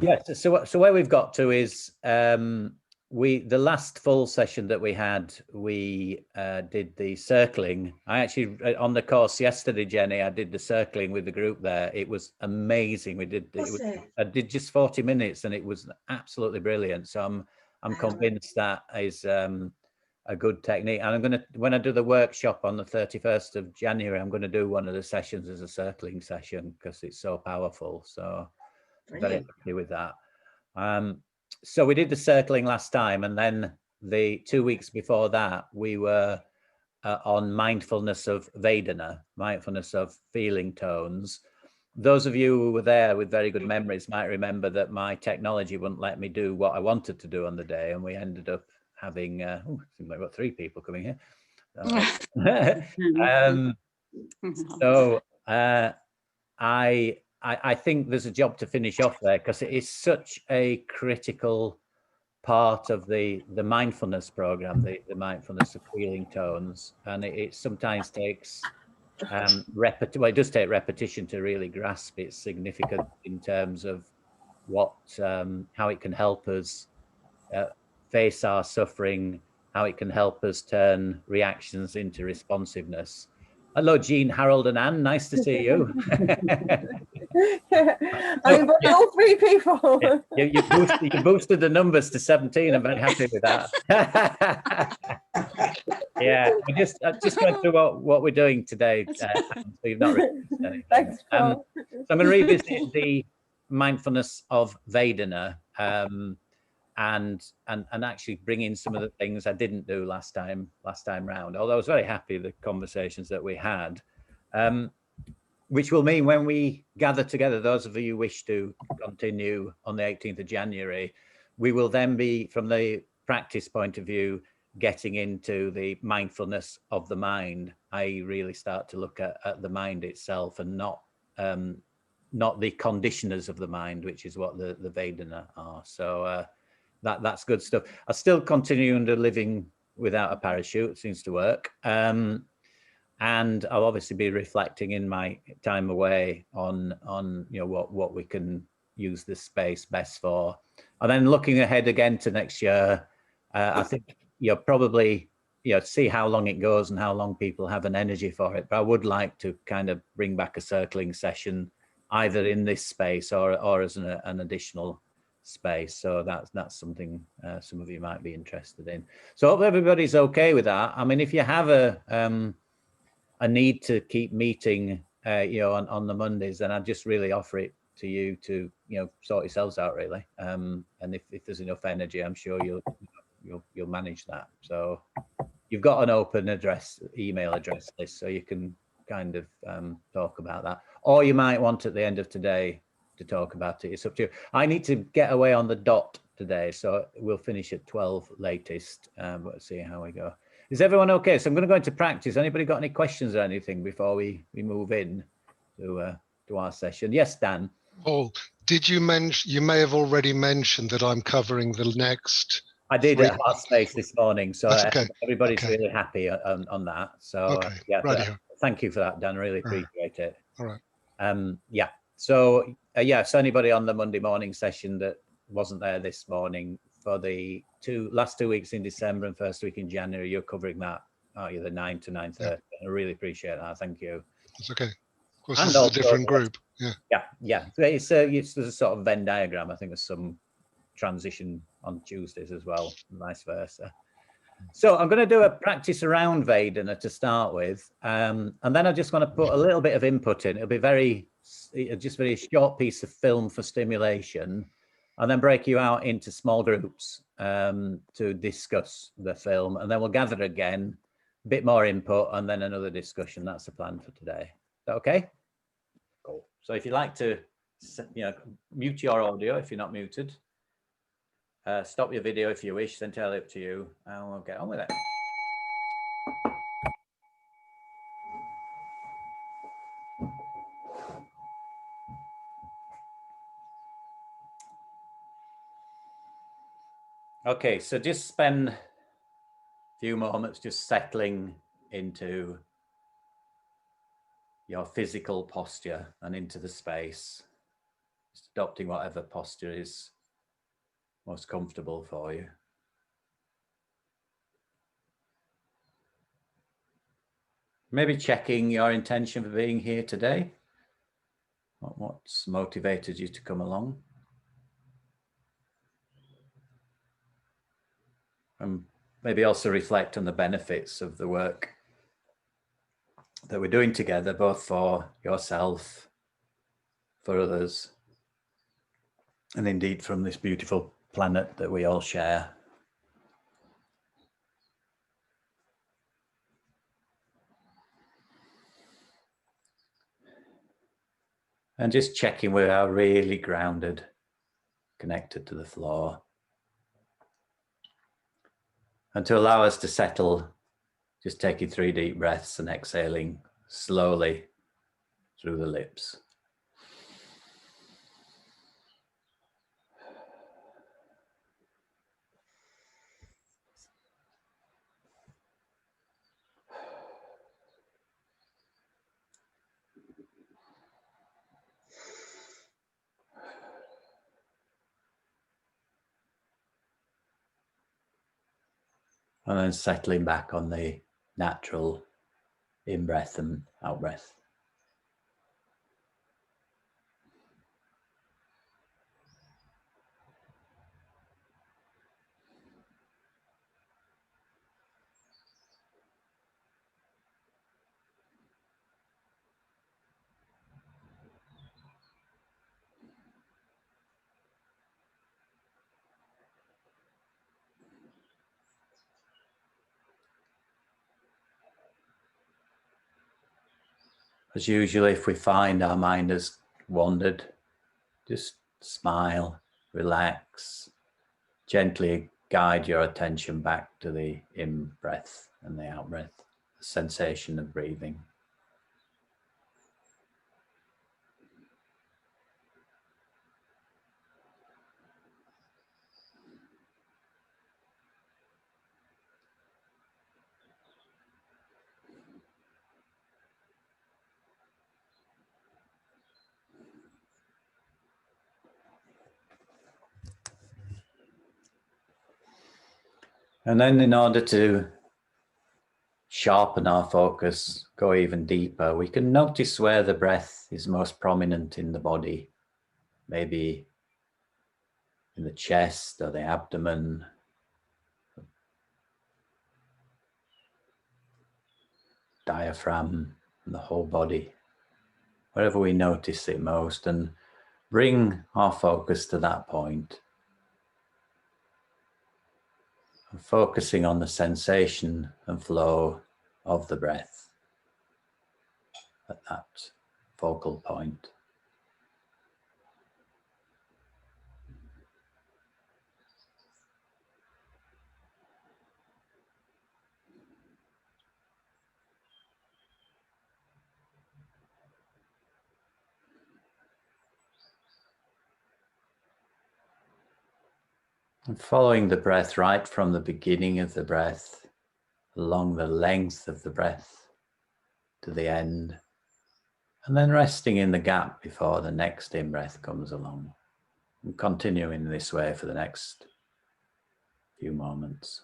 Yes. So where we've got to is the last full session that we had, we did the circling. I actually on the course yesterday, Jenny, I did the circling with the group there. It was amazing. I did just 40 minutes and it was absolutely brilliant. So I'm convinced that is a good technique. And when I do the workshop on the 31st of January, I'm going to do one of the sessions as a circling session because it's so powerful. So very happy with that. So we did the circling last time, and then the 2 weeks before that, we were on mindfulness of Vedana, mindfulness of feeling tones. Those of you who were there with very good memories might remember that my technology wouldn't let me do what I wanted to do on the day, and we ended up having, seems like we've got 3 people coming here. So I think there's a job to finish off there because it is such a critical part of the mindfulness program, the mindfulness of feeling tones, and it sometimes takes it does take repetition to really grasp its significance in terms of what how it can help us face our suffering, how it can help us turn reactions into responsiveness. Hello, Jean, Harold, and Anne. Nice to see you. All 3 people. You boosted the numbers to 17. I'm very happy with that. Yeah, I'm just going through what we're doing today. So you've not repeated anything. Thanks, So I'm going to revisit the mindfulness of Vedana. And actually bring in some of the things I didn't do last time round. Although I was very happy with the conversations that we had, which will mean when we gather together, those of you who wish to continue on the 18th of January, we will then be, from the practice point of view, getting into the mindfulness of the mind. I really start to look at the mind itself and not the conditioners of the mind, which is what the Vedana are. So that's good stuff. I still continue under living without a parachute. It seems to work. And I'll obviously be reflecting in my time away on what we can use this space best for. And then looking ahead again to next year, I think probably see how long it goes and how long people have an energy for it. But I would like to kind of bring back a circling session either in this space or as an additional space. So that's something some of you might be interested in. So I hope everybody's okay with that. I mean, if you have a need to keep meeting on the Mondays, then I'd just really offer it to you to sort yourselves out really. And if there's enough energy, I'm sure you'll manage that. So you've got an open email address list, so you can kind of talk about that, or you might want at the end of today to talk about it. It's up to you. I need to get away on the dot today, so we'll finish at 12 latest. Let's see how we go. Is everyone okay? So I'm going to go into practice. Anybody got any questions or anything before we move in to our session? Yes, Dan. Paul, did you mention? You may have already mentioned that I'm covering the next. I did at Heart Space this morning, so okay. Everybody's really happy on that. So yeah, thank you for that, Dan. Really appreciate it. All right. Yeah. So so anybody on the Monday morning session that wasn't there this morning for the last 2 weeks in December and first week in January, you're covering that, aren't you? The 9 to 9:30. Yeah. I really appreciate that. Thank you. It's okay. Of course, this is a different group. Yeah. It's there's a sort of Venn diagram. I think there's some transition on Tuesdays as well, and vice versa. So I'm going to do a practice around Vedana to start with, and then I just want to put a little bit of input in. It'll be very short piece of film for stimulation, and then break you out into small groups to discuss the film, and then we'll gather again, a bit more input, and then another discussion. That's the plan for today. Is that okay? Cool. So if you'd like to, mute your audio if you're not muted. Stop your video if you wish, it's entirely up to you, and we'll get on with it. Okay, so just spend a few moments just settling into your physical posture and into the space. Just adopting whatever posture is most comfortable for you. Maybe checking your intention for being here today. What's motivated you to come along? And maybe also reflect on the benefits of the work that we're doing together, both for yourself, for others, and indeed from this beautiful planet that we all share. And just checking we are really grounded, connected to the floor. And to allow us to settle, just taking 3 deep breaths and exhaling slowly through the lips. And then settling back on the natural in-breath and out-breath. As usual, if we find our mind has wandered, just smile, relax, gently guide your attention back to the in-breath and the out-breath, the sensation of breathing. And then in order to sharpen our focus, go even deeper, we can notice where the breath is most prominent in the body, maybe in the chest or the abdomen, diaphragm, and the whole body, wherever we notice it most, and bring our focus to that point. And focusing on the sensation and flow of the breath at that focal point. And following the breath right from the beginning of the breath, along the length of the breath to the end, and then resting in the gap before the next in-breath comes along. And continuing this way for the next few moments.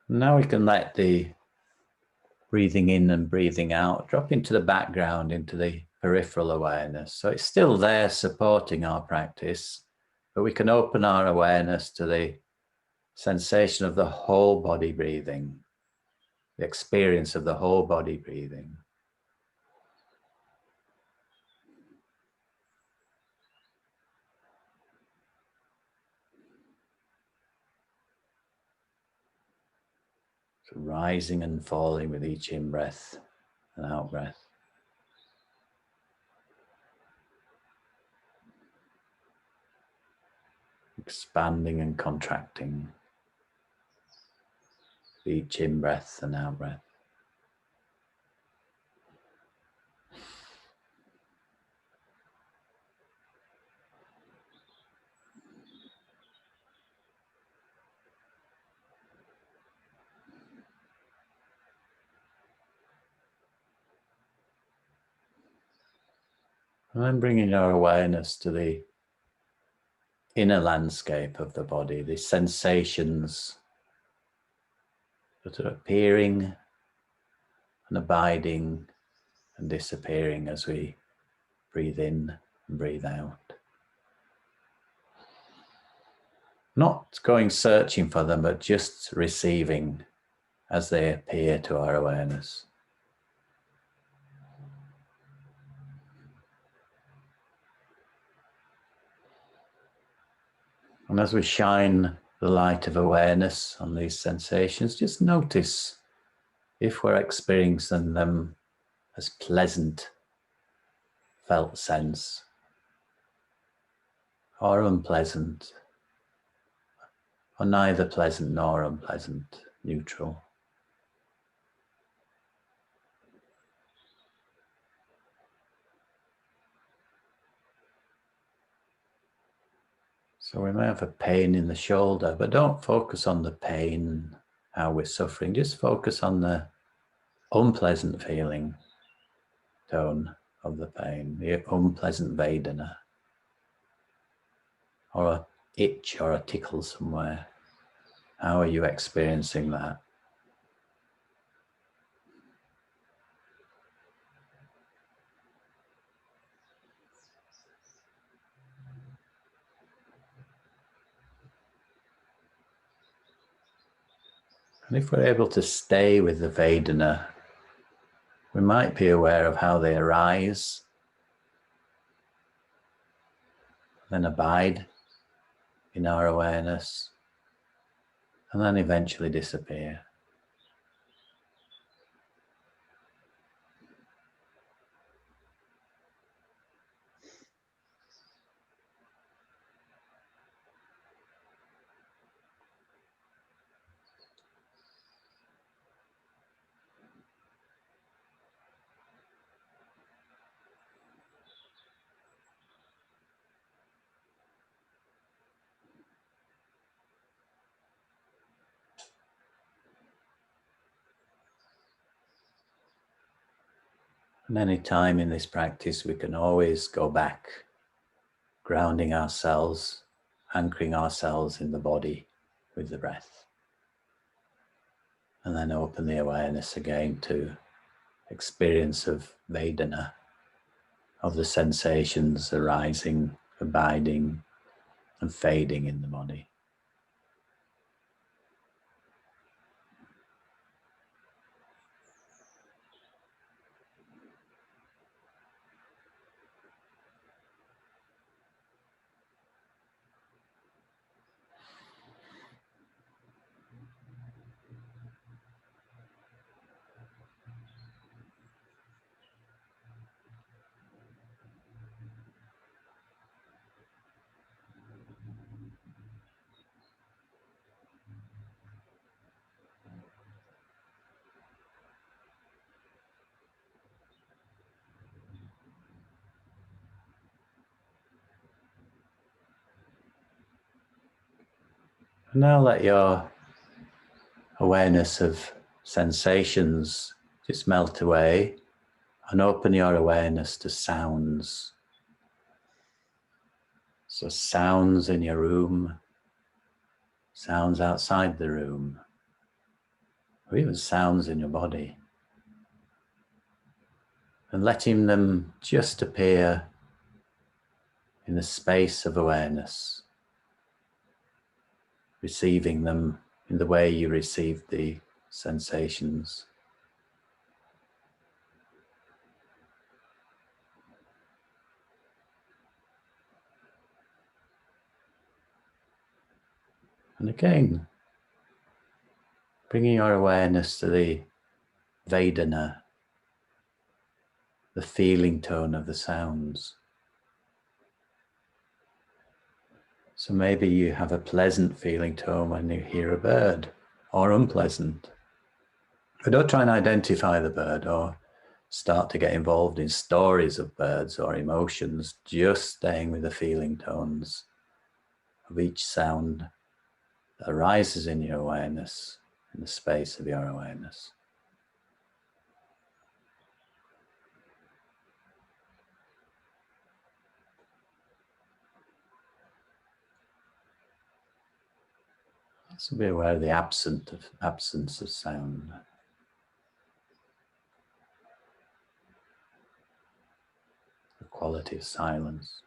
Now we can let the breathing in and breathing out drop into the background, into the peripheral awareness. So it's still there supporting our practice, but we can open our awareness to the sensation of the whole body breathing, the experience of the whole body breathing. So rising and falling with each in-breath and out-breath. Expanding and contracting with each in-breath and out-breath. And then bringing your awareness to the inner landscape of the body, the sensations that are appearing and abiding and disappearing as we breathe in and breathe out. Not going searching for them, but just receiving as they appear to our awareness. And as we shine the light of awareness on these sensations, just notice if we're experiencing them as pleasant felt sense or unpleasant, or neither pleasant nor unpleasant, neutral. So we may have a pain in the shoulder, but don't focus on the pain, how we're suffering. Just focus on the unpleasant feeling tone of the pain, the unpleasant Vedana, or a itch or a tickle somewhere. How are you experiencing that? And if we're able to stay with the Vedana, we might be aware of how they arise, then abide in our awareness, and then eventually disappear. And any time in this practice, we can always go back, grounding ourselves, anchoring ourselves in the body with the breath. And then open the awareness again to experience of Vedana, of the sensations arising, abiding, and fading in the body. And now let your awareness of sensations just melt away and open your awareness to sounds. So sounds in your room, sounds outside the room, or even sounds in your body. And letting them just appear in the space of awareness, receiving them in the way you receive the sensations. And again, Bringing your awareness to the Vedana, the feeling tone of the sounds. So maybe you have a pleasant feeling tone when you hear a bird, or unpleasant. But don't try and identify the bird or start to get involved in stories of birds or emotions, just staying with the feeling tones of each sound that arises in your awareness, in the space of your awareness. Also be aware of the absence of sound. The quality of silence.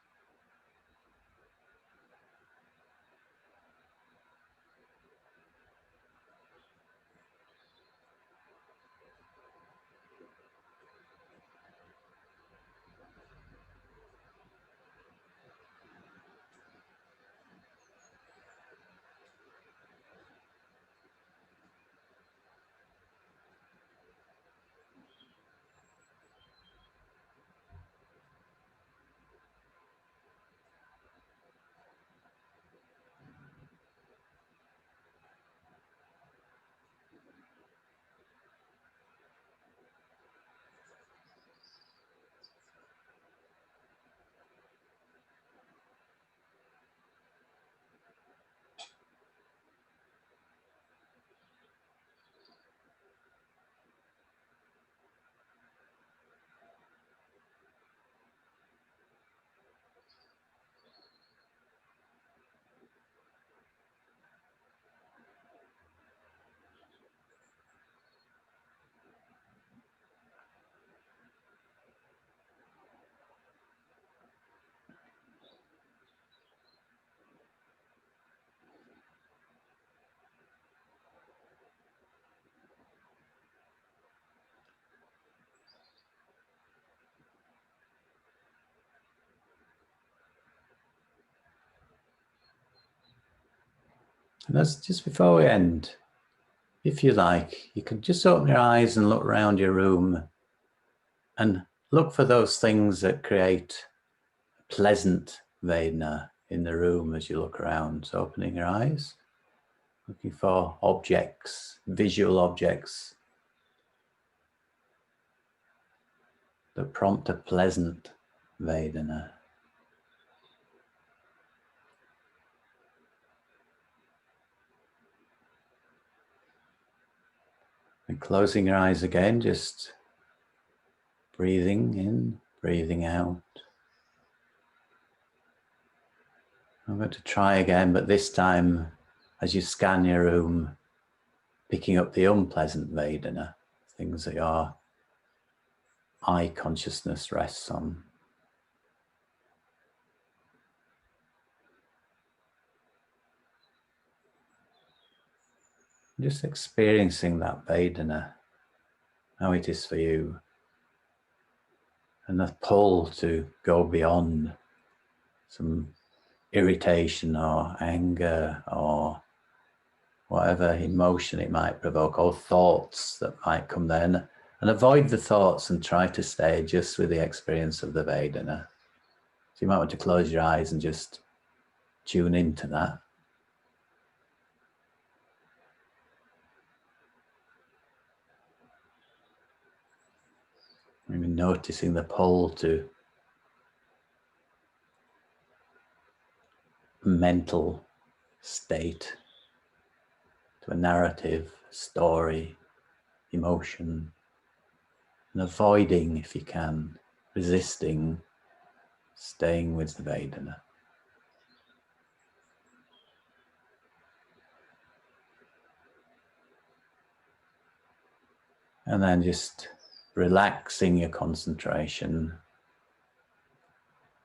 And that's just before we end. If you like, you can just open your eyes and look around your room and look for those things that create a pleasant Vedana in the room as you look around. So opening your eyes, looking for objects, visual objects that prompt a pleasant Vedana. And closing your eyes again, just breathing in, breathing out. I'm going to try again, but this time, as you scan your room, picking up the unpleasant Vedana, things that your eye consciousness rests on. Just experiencing that Vedana, how it is for you, and the pull to go beyond some irritation or anger or whatever emotion it might provoke, or thoughts that might come then, and avoid the thoughts and try to stay just with the experience of the Vedana. So you might want to close your eyes and just tune into that. Maybe noticing the pull to mental state, to a narrative, story, emotion, and avoiding, if you can, resisting, staying with the Vedana. And then just relaxing your concentration.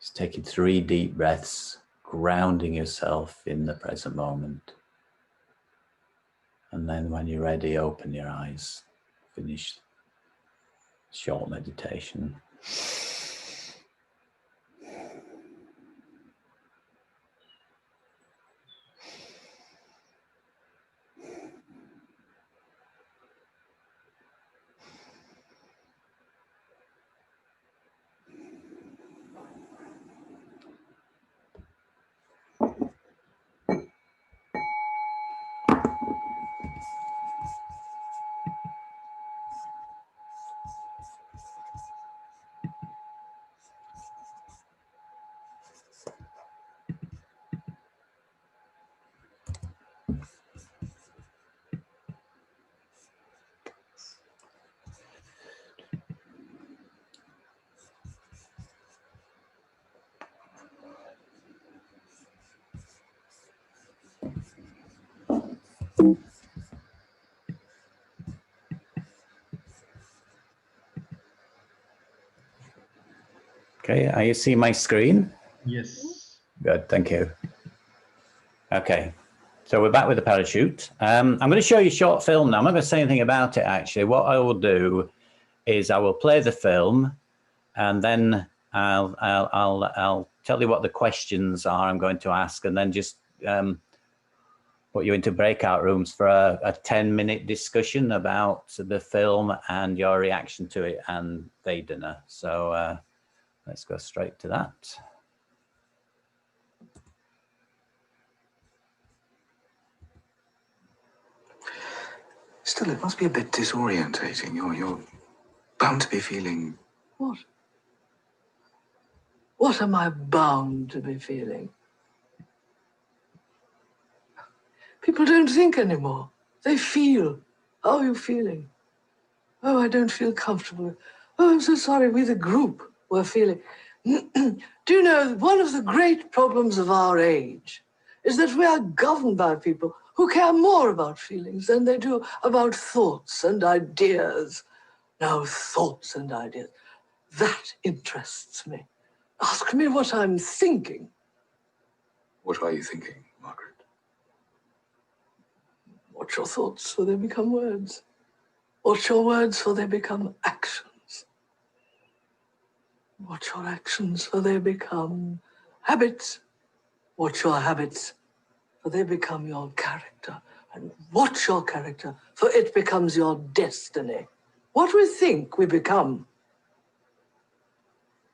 Just taking 3 deep breaths, grounding yourself in the present moment. And then when you're ready, open your eyes. Finish short meditation. Okay, are you seeing my screen? Yes. Good, thank you. Okay, so we're back with the parachute. I'm going to show you a short film now. I'm not going to say anything about it, actually. What I will do is I will play the film, and then I'll tell you what the questions are I'm going to ask, and then just put you into breakout rooms for a 10-minute discussion about the film and your reaction to it and Vedana. So let's go straight to that. Still, it must be a bit disorientating. You're bound to be feeling... What? What am I bound to be feeling? People don't think anymore. They feel. How are you feeling? Oh, I don't feel comfortable. Oh, I'm so sorry. We, the group, were feeling. Do you know, one of the great problems of our age is that we are governed by people who care more about feelings than they do about thoughts and ideas. Now, thoughts and ideas. That interests me. Ask me what I'm thinking. What are you thinking, Margaret? Watch your thoughts, for they become words. Watch your words, for they become actions. Watch your actions, for they become habits. Watch your habits, for they become your character. And watch your character, for it becomes your destiny. What we think, we become.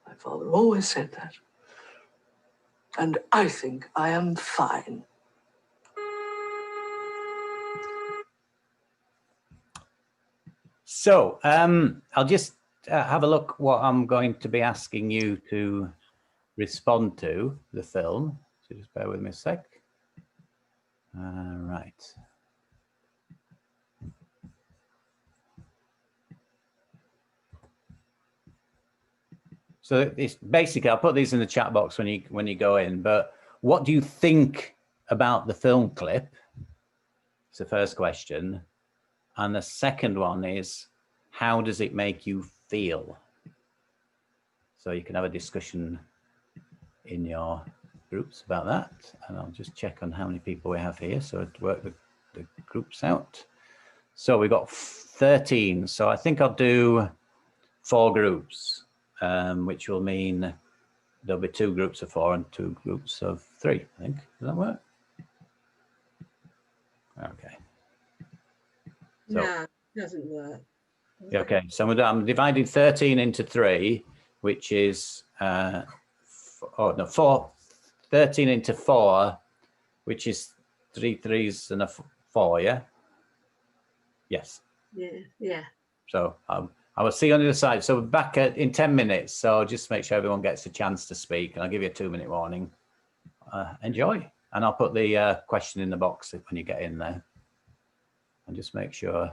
My father always said that. And I think I am fine. So I'll just have a look what I'm going to be asking you to respond to the film. So just bear with me a sec. Right. So it's basically, I'll put these in the chat box when you go in, but what do you think about the film clip? It's the first question. And the second one is, how does it make you feel? So you can have a discussion in your groups about that. And I'll just check on how many people we have here. So to work the groups out. So we've got 13. So I think I'll do 4 groups, which will mean there'll be 2 groups of 4 and 2 groups of 3, I think. Does that work? Okay. So, No, it doesn't work. okay, so I'm dividing 13 into 3, which is, 13 into 4, which is 3 threes and a 4, yeah? Yes. Yeah. So I will see you on the other side. So we're back in 10 minutes. So just make sure everyone gets a chance to speak, and I'll give you a 2-minute warning. Enjoy. And I'll put the question in the box when you get in there. And just make sure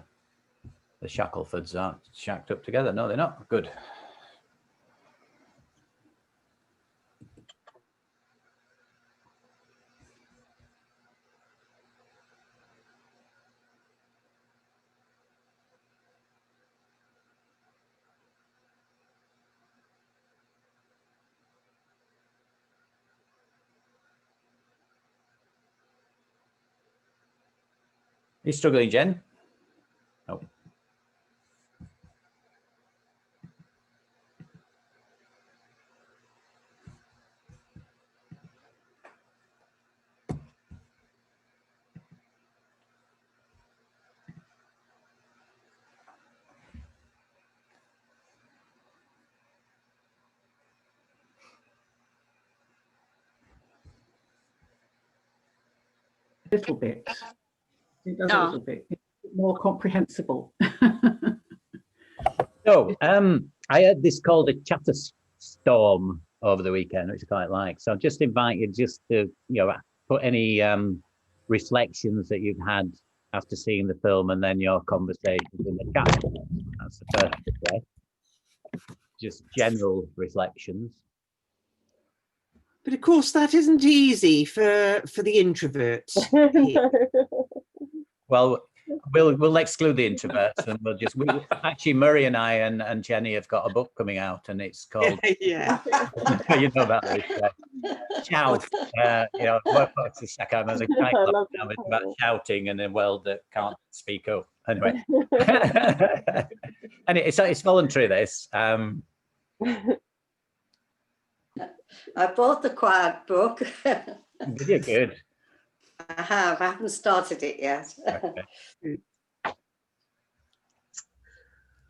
the Shacklefords aren't shacked up together. No, they're not. Good. Are you struggling, Jen? No. Little bit. It does a little bit. It's more comprehensible. So I heard this called a chatter storm over the weekend, which I quite like. So I'll just invite you just to, put any reflections that you've had after seeing the film, and then your conversations in the chat. That's the first way. Just general reflections. But of course, that isn't easy for the introverts. Well, we'll exclude the introverts, and actually Murray and I and Jenny have got a book coming out, and it's called Yeah. you know about this shout. What's the second? There's a nightclub now about shouting in a world that can't speak up. Anyway, and it's voluntary. This. I bought the quiet book. Did you? Good. I have. I haven't started it yet.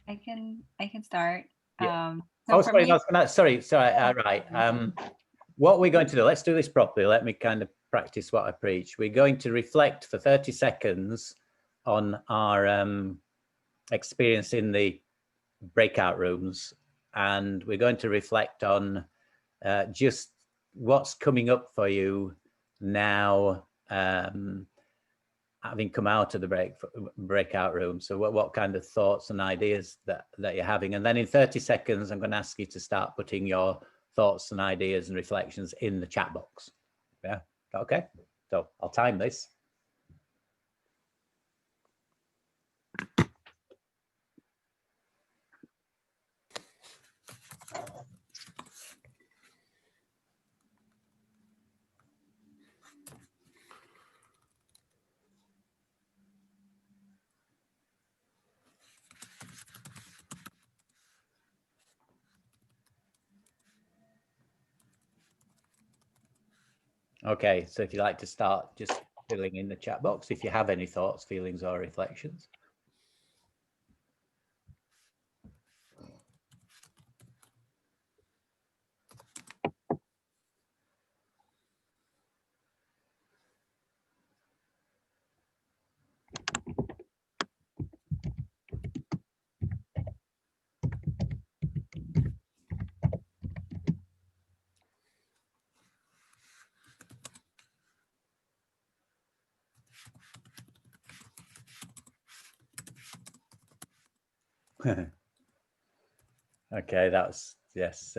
Okay. I can start. Yeah. So sorry, me, sorry. Right. What we're going to do, let's do this properly. Let me kind of practice what I preach. We're going to reflect for 30 seconds on our experience in the breakout rooms, and we're going to reflect on just what's coming up for you now, having come out of the breakout room. So what kind of thoughts and ideas that you're having, and then in 30 seconds I'm going to ask you to start putting your thoughts and ideas and reflections in the chat box. Yeah, okay, so I'll time this. Okay, so if you'd like to start just filling in the chat box, if you have any thoughts, feelings, or reflections. Okay, that's yes.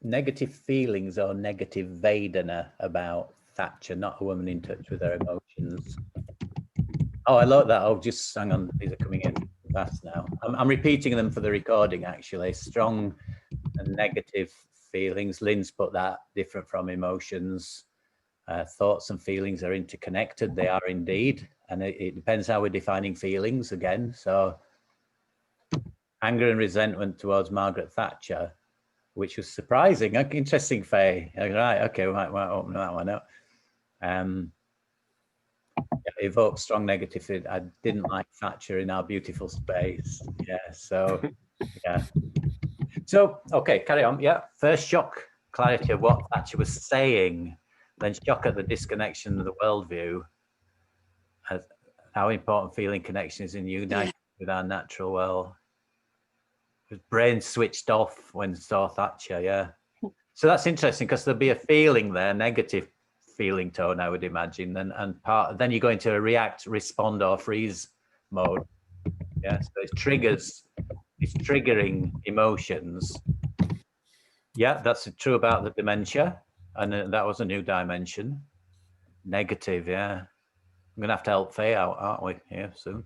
Negative feelings or negative Vedana about Thatcher, not a woman in touch with her emotions. Oh, I love that. Oh, just hang on. These are coming in fast now. I'm repeating them for the recording, actually. Strong and negative feelings. Lynn's put that different from emotions. Thoughts and feelings are interconnected. They are indeed. And it depends how we're defining feelings again. So anger and resentment towards Margaret Thatcher, which was surprising. Interesting, Faye. Right, okay, we might open that one up. Evoked strong negative. I didn't like Thatcher in our beautiful space. Yeah, so, yeah. So, okay, carry on. Yeah, first shock, clarity of what Thatcher was saying, then shock at the disconnection of the worldview. How important feeling connection is in uniting with our natural world. His brain switched off when saw Thatcher, yeah. So that's interesting because there'll be a feeling there, negative feeling tone, I would imagine. Then you go into a react, respond, or freeze mode. Yeah, so it's triggering emotions. Yeah, that's true about the dementia. And that was a new dimension. Negative, yeah. I'm gonna have to help Faye out, aren't we? Yeah, soon.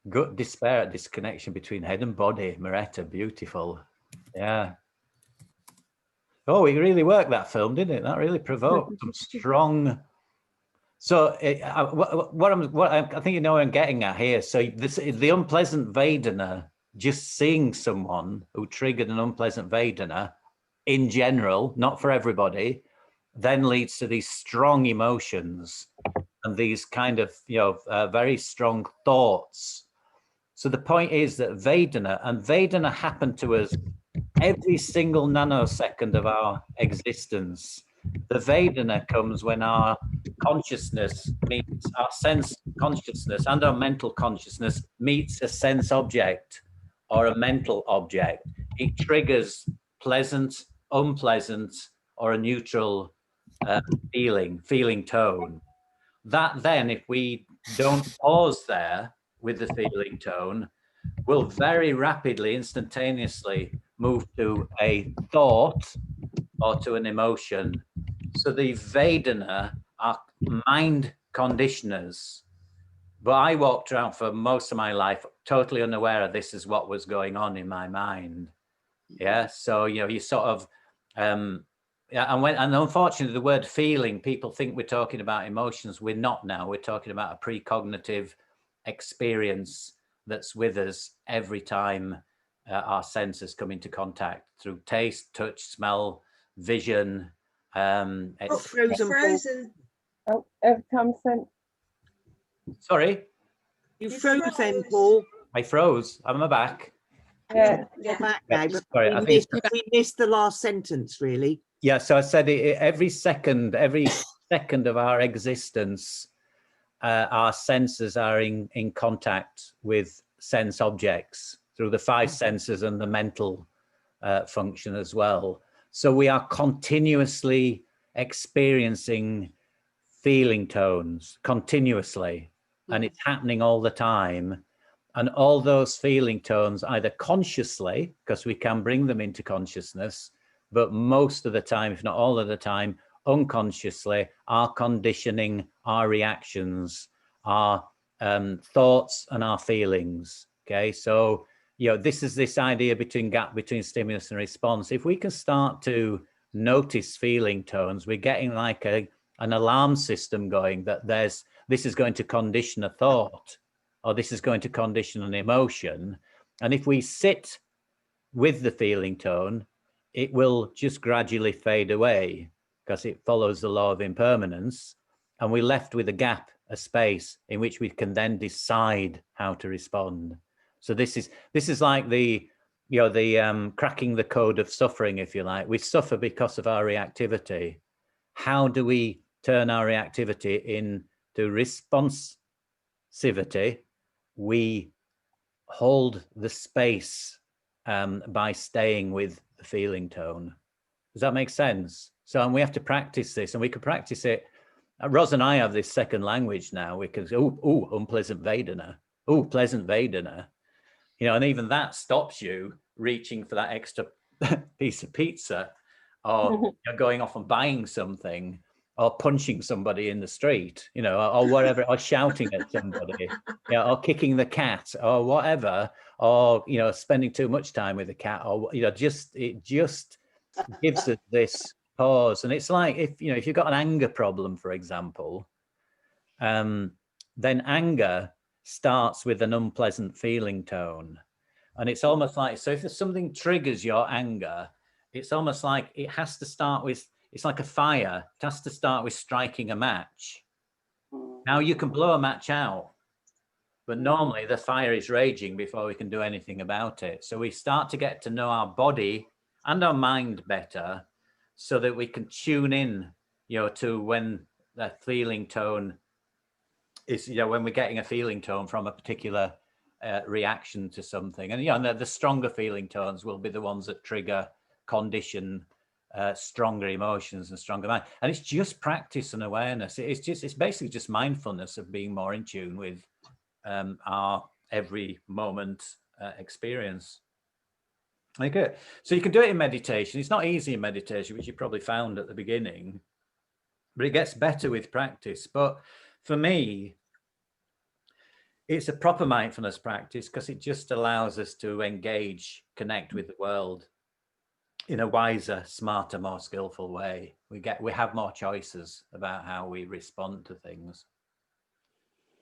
Good despair at disconnection between head and body. Moretta, beautiful. Yeah. Oh, it really worked, that film, didn't it? That really provoked some strong. So I think you know what I'm getting at here. So the unpleasant Vedana, just seeing someone who triggered an unpleasant Vedana in general, not for everybody, then leads to these strong emotions and these kind of, very strong thoughts. So the point is that Vedana happened to us every single nanosecond of our existence. The Vedana comes when our consciousness meets our sense consciousness, and our mental consciousness meets a sense object or a mental object. It triggers pleasant, unpleasant, or a neutral feeling tone. That then, if we don't pause there with the feeling tone, will very rapidly, instantaneously move to a thought or to an emotion. So the Vedana are mind conditioners. But I walked around for most of my life totally unaware of this is what was going on in my mind. Yeah. So, you know, you sort of, yeah, and unfortunately, the word feeling, people think we're talking about emotions. We're not now. We're talking about a precognitive experience that's with us every time our senses come into contact through taste, touch, smell, vision. Not frozen. Paul. Frozen. Oh, every time sent. Sorry, You You froze then, froze. Paul. I froze. I'm back. Yeah. You're Yeah. back now, but Sorry, I think we missed the last sentence, really. yeah. So I said every second of our existence, our senses are in contact with sense objects through the five senses and the mental function as well. So we are continuously experiencing feeling tones continuously, and it's happening all the time. And all those feeling tones, either consciously, because we can bring them into consciousness, but most of the time, if not all of the time, unconsciously, our conditioning, our reactions, our thoughts and our feelings. Okay, so you know, this is this idea gap between stimulus and response. If we can start to notice feeling tones, we're getting like an alarm system going that this is going to condition a thought, or this is going to condition an emotion. And if we sit with the feeling tone, it will just gradually fade away because it follows the law of impermanence. And we're left with a gap, a space in which we can then decide how to respond. So this is like the cracking the code of suffering, if you like. We suffer because of our reactivity. How do we turn our reactivity into responsivity? We hold the space by staying with the feeling tone. Does that make sense? So, and we have to practice this, and we can practice it. Ros and I have this second language now. We can oh, unpleasant Vedana, oh, pleasant Vedana, you know, and even that stops you reaching for that extra piece of pizza, or going off and buying something, or punching somebody in the street, you know, or whatever, or shouting at somebody, you know, or kicking the cat, or whatever, or, you know, spending too much time with the cat, or, you know, it just gives us this pause. And it's like, if you've got an anger problem, for example, then anger starts with an unpleasant feeling tone. And it's almost like, so if there's something triggers your anger, it's almost like it has to start with, it's like a fire. It has to start with striking a match. Now you can blow a match out, but normally the fire is raging before we can do anything about it. So we start to get to know our body and our mind better, so that we can tune in, you know, to when that feeling tone is, you know, when we're getting a feeling tone from a particular reaction to something. And, you know, the stronger feeling tones will be the ones that trigger, condition stronger emotions and stronger mind. And it's just practice and awareness. It's basically just mindfulness of being more in tune with our every moment experience. Okay, so you can do it in meditation. It's not easy in meditation, which you probably found at the beginning, but it gets better with practice. But for me, it's a proper mindfulness practice because it just allows us to engage, connect with the world in a wiser, smarter, more skillful way. We have more choices about how we respond to things.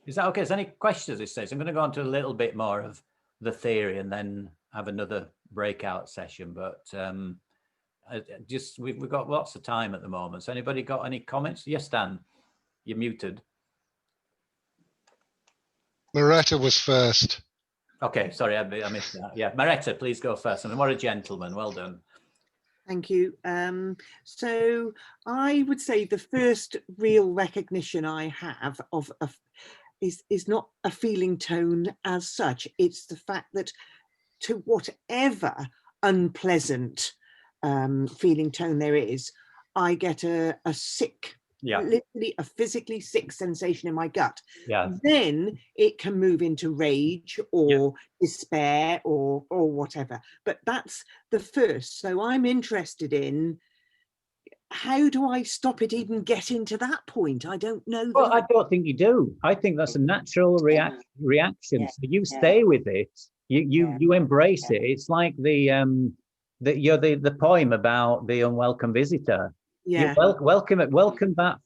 Is that okay? Is there any questions at this stage? I'm going to go on to a little bit more of the theory and then have another breakout session. But we've got lots of time at the moment. So anybody got any comments? Yes, Dan, you're muted. Moretta was first. Okay, sorry, I missed that. Yeah, Moretta, please go first. I mean, what a gentleman. Well done. Thank you. So I would say the first real recognition I have of is not a feeling tone as such. It's the fact that to whatever unpleasant feeling tone there is, I get a sick, literally a physically sick sensation in my gut. Yeah. Then it can move into rage or despair or whatever. But that's the first. So I'm interested in, how do I stop it even getting to that point? I don't know. Well, I don't think you do. I think that's a natural reaction. So you stay with it. You embrace it. It's like the poem about the unwelcome visitor. Yeah. You welcome that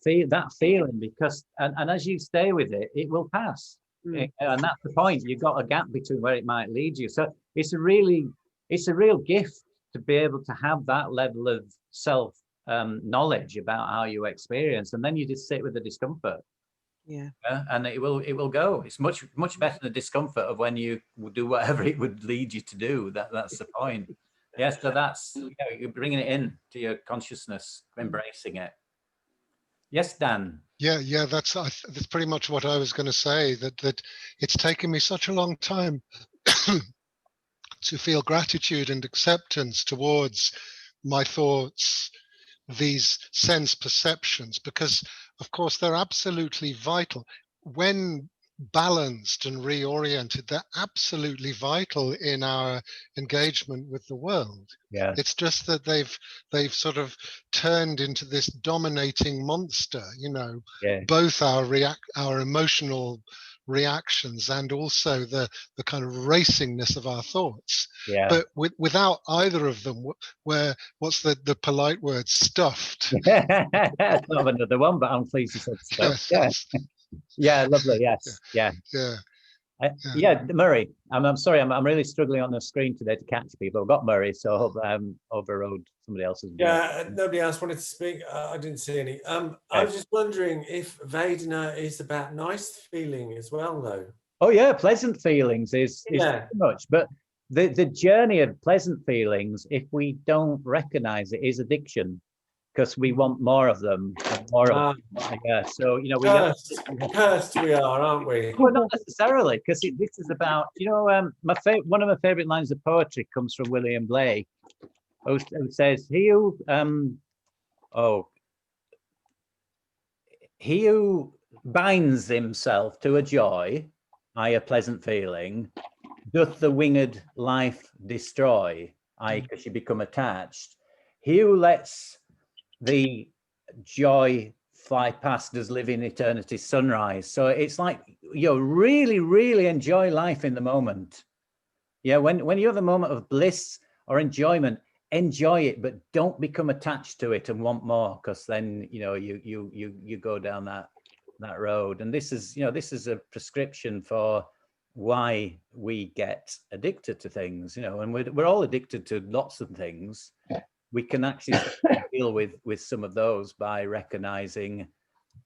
feeling, because and as you stay with it, it will pass. And that's the point. You've got a gap between where it might lead you. So it's a real gift to be able to have that level of self knowledge about how you experience, and then you just sit with the discomfort. And it will go. It's much better than the discomfort of when you do whatever it would lead you to do. That's the point. Yes, so that's, you're bringing it in to your consciousness, embracing it. Yes, Dan. Yeah, that's pretty much what I was going to say, that it's taken me such a long time to feel gratitude and acceptance towards my thoughts, these sense perceptions, because of course they're absolutely vital. When balanced and reoriented, they're absolutely vital in our engagement with the world. Yeah. It's just that they've sort of turned into this dominating monster, both our emotional reactions and also the kind of racingness of our thoughts. Yeah. But without either of them, what's the polite word, stuffed. That's not another one, but I'm pleased you said stuff. Yes. Yeah, lovely. Yes. Yeah. Yeah. Murray. I'm sorry. I'm really struggling on the screen today to catch people. I've got Murray, so I hope I overrode somebody else's. Yeah, nobody else wanted to speak. I didn't see any. I was just wondering if Vedana is about nice feeling as well, though. Oh yeah, pleasant feelings is too much, but the journey of pleasant feelings, if we don't recognize it, is addiction, because we want more of them and more of them. Yeah, so cursed we are, aren't we? Well, not necessarily, because this is about, one of my favorite lines of poetry comes from William Blake, who says, he who binds himself to a joy, i.e. a pleasant feeling, doth the winged life destroy, i.e. because you become attached. He who lets the joy fly past does live in eternity's sunrise. So it's like, really, really enjoy life in the moment. Yeah, when you have a moment of bliss or enjoyment, enjoy it, but don't become attached to it and want more, because then you go down that road. And this is a prescription for why we get addicted to things, and we're all addicted to lots of things. We can actually deal with some of those by recognizing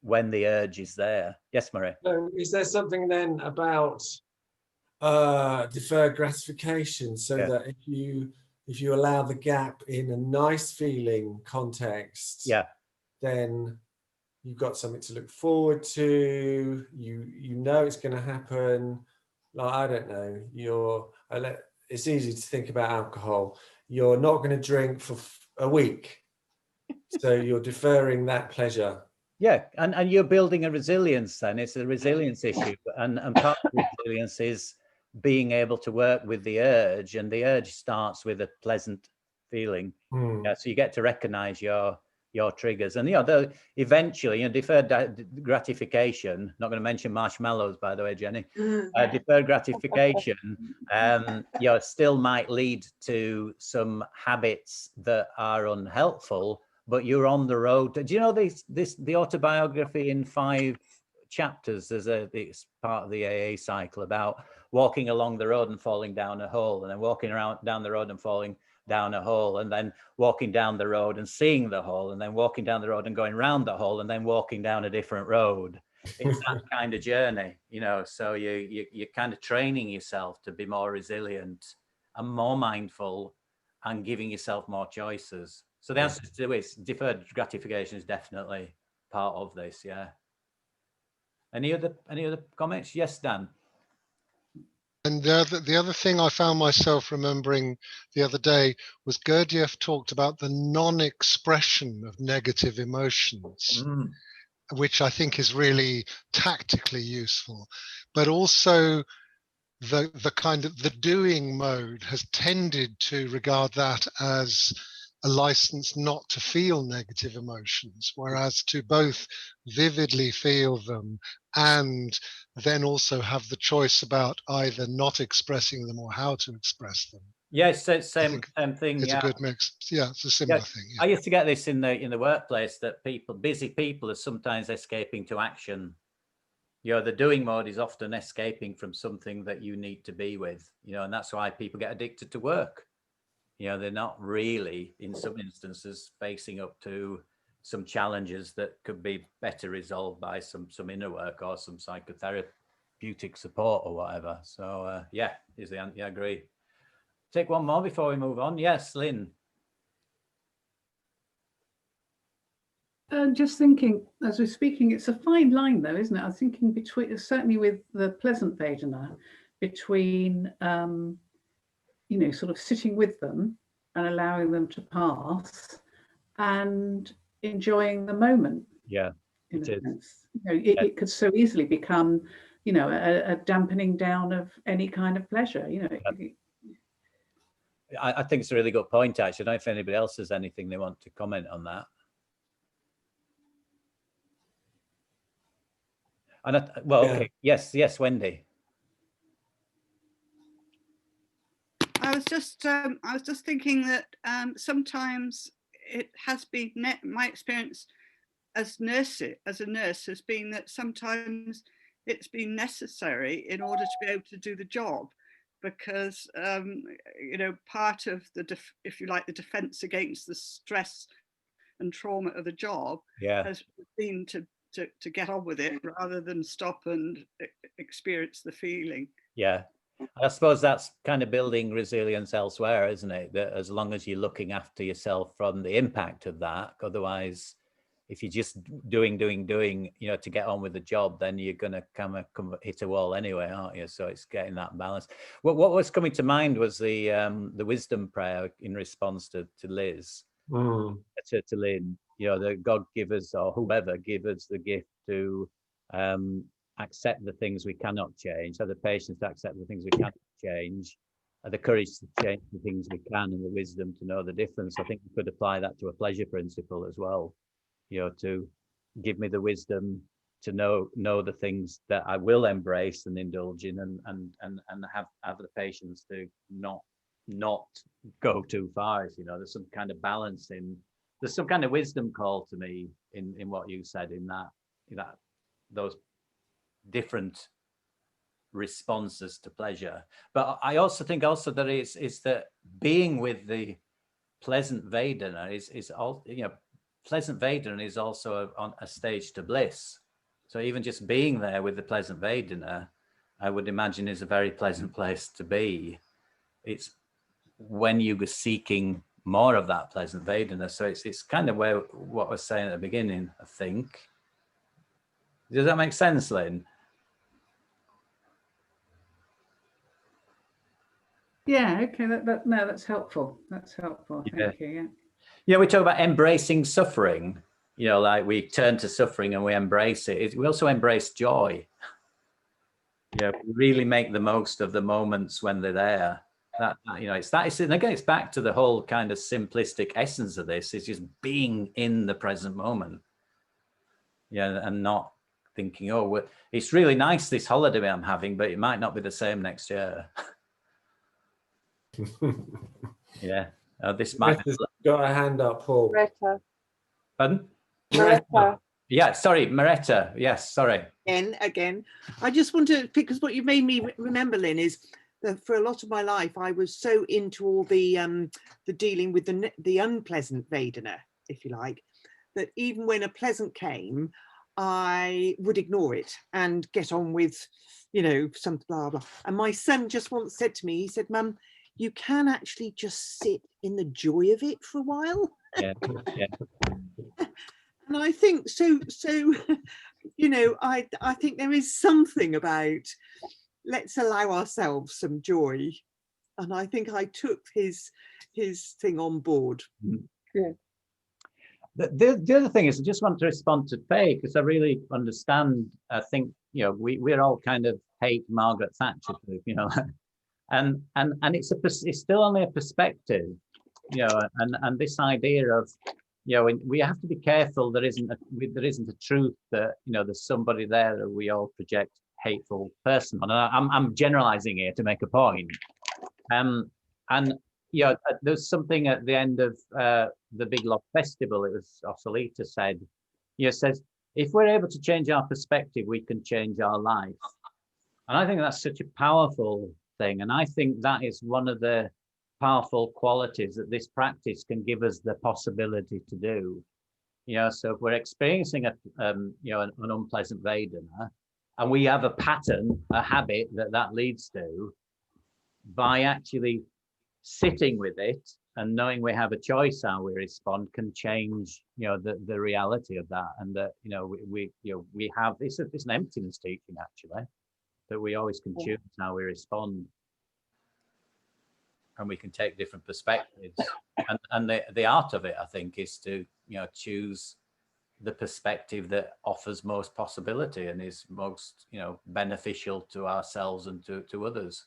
when the urge is there. Yes, Murray. So is there something then about deferred gratification, so that if you allow the gap in a nice feeling context, then you've got something to look forward to, you know it's going to happen. Like, I don't know, it's easy to think about alcohol. You're not going to drink for a week, so you're deferring that pleasure. Yeah, and you're building a resilience then. It's a resilience issue, and part of resilience is being able to work with the urge, and the urge starts with a pleasant feeling. Yeah, so you get to recognize your triggers, and eventually, deferred gratification. Not going to mention marshmallows, by the way, Jenny. Deferred gratification, still might lead to some habits that are unhelpful, but you're on the road. Do you know the autobiography in 5 chapters? It's part of the AA cycle about walking along the road and falling down a hole, and then walking down the road and falling down a hole, and then walking down the road and seeing the hole, and then walking down the road and going round the hole, and then walking down a different road. It's that kind of journey, so you're kind of training yourself to be more resilient and more mindful and giving yourself more choices. So the answer to is deferred gratification is definitely part of this. Yeah. Any other comments? Yes, Dan. And the other thing I found myself remembering the other day was Gurdjieff talked about the non-expression of negative emotions, which I think is really tactically useful, but also the kind of the doing mode has tended to regard that as a license not to feel negative emotions, whereas to both vividly feel them and then also have the choice about either not expressing them or how to express them. Yes, same thing. It's yeah, a good mix. Yeah, it's a similar thing. Yeah. I used to get this in the workplace, that busy people are sometimes escaping to action. The doing mode is often escaping from something that you need to be with, and that's why people get addicted to work. They're not really, in some instances, facing up to some challenges that could be better resolved by some inner work or some psychotherapeutic support or whatever. So yeah, I agree. Take one more before we move on. Yes, Lynn. Just thinking, as we're speaking, it's a fine line though, isn't it? I was thinking between, certainly with the pleasant Vedana, between, sort of sitting with them and allowing them to pass and enjoying the moment. Yeah, in a sense. It could so easily become, a dampening down of any kind of pleasure, I think it's a really good point, actually. I don't know if anybody else has anything they want to comment on that. And okay. Yes, Wendy. I was just thinking that sometimes it has been my experience as a nurse has been that sometimes it's been necessary in order to be able to do the job, because part of the if you like the defense against the stress and trauma of the job has been to get on with it rather than stop and experience the feeling. Yeah, I suppose that's kind of building resilience elsewhere, isn't it? That as long as you're looking after yourself from the impact of that, otherwise, if you're just doing, to get on with the job, then you're going to come hit a wall anyway, aren't you? So it's getting that balance. What was coming to mind was the wisdom prayer in response to Liz, to Lynn. That God give us, or whoever give us the gift to accept the things we cannot change, have the patience to accept the things we cannot change, the courage to change the things we can, and the wisdom to know the difference. I think we could apply that to a pleasure principle as well. To give me the wisdom to know the things that I will embrace and indulge in, and have the patience to not go too far. There's some kind of balance there's some kind of wisdom call to me in what you said, in that those different responses to pleasure. But I also think that it's that being with the pleasant Vedana is all, pleasant Vedana is also on a stage to bliss. So even just being there with the pleasant Vedana, I would imagine, is a very pleasant place to be. It's when you were seeking more of that pleasant Vedana. So it's kind of what I was saying at the beginning, I think. Does that make sense, Lynn? Yeah, okay, that's helpful. That's helpful, thank you, Yeah, we talk about embracing suffering, like we turn to suffering and we embrace it. We also embrace joy. We really make the most of the moments when they're there. And again, it's back to the whole kind of simplistic essence of this, is just being in the present moment. And not thinking, oh, it's really nice, this holiday I'm having, but it might not be the same next year. Yeah. This might got a hand up, Paul. Greta. Pardon? Maretta. Yeah, sorry, Maretta. Yes, sorry. Again, I just want to, because what you made me remember, Lynn, is that for a lot of my life, I was so into all the dealing with the unpleasant Vedana, if you like, that even when a pleasant came, I would ignore it and get on with, some blah, blah. And my son just once said to me, he said, Mum, you can actually just sit in the joy of it for a while. Yeah, yeah. And I think so, you know, I think there is something about let's allow ourselves some joy. And I think I took his thing on board. Good. The other thing is, I just want to respond to Faye, because I really understand. I think, you know, we're all kind of hate Margaret Thatcher, you know, and it's still only a perspective, you know, and this idea of, you know, we have to be careful there isn't a truth that, you know, there's somebody there that we all project hateful person on. And I'm generalizing here to make a point. And you know, there's something at the end of the Big Love Festival, it was Ossolita said, you know, says, if we're able to change our perspective, we can change our life. And I think that's such a powerful thing. And I think that is one of the powerful qualities that this practice can give us the possibility to do. You know, so if we're experiencing you know, an unpleasant Vedana, and we have a pattern, a habit that leads to, by actually sitting with it and knowing we have a choice how we respond can change, you know, the reality of that. And that, you know, we have it's an emptiness teaching, actually, that we always can choose how we respond, and we can take different perspectives. And the art of it, I think, is to, you know, choose the perspective that offers most possibility and is most, you know, beneficial to ourselves and to others.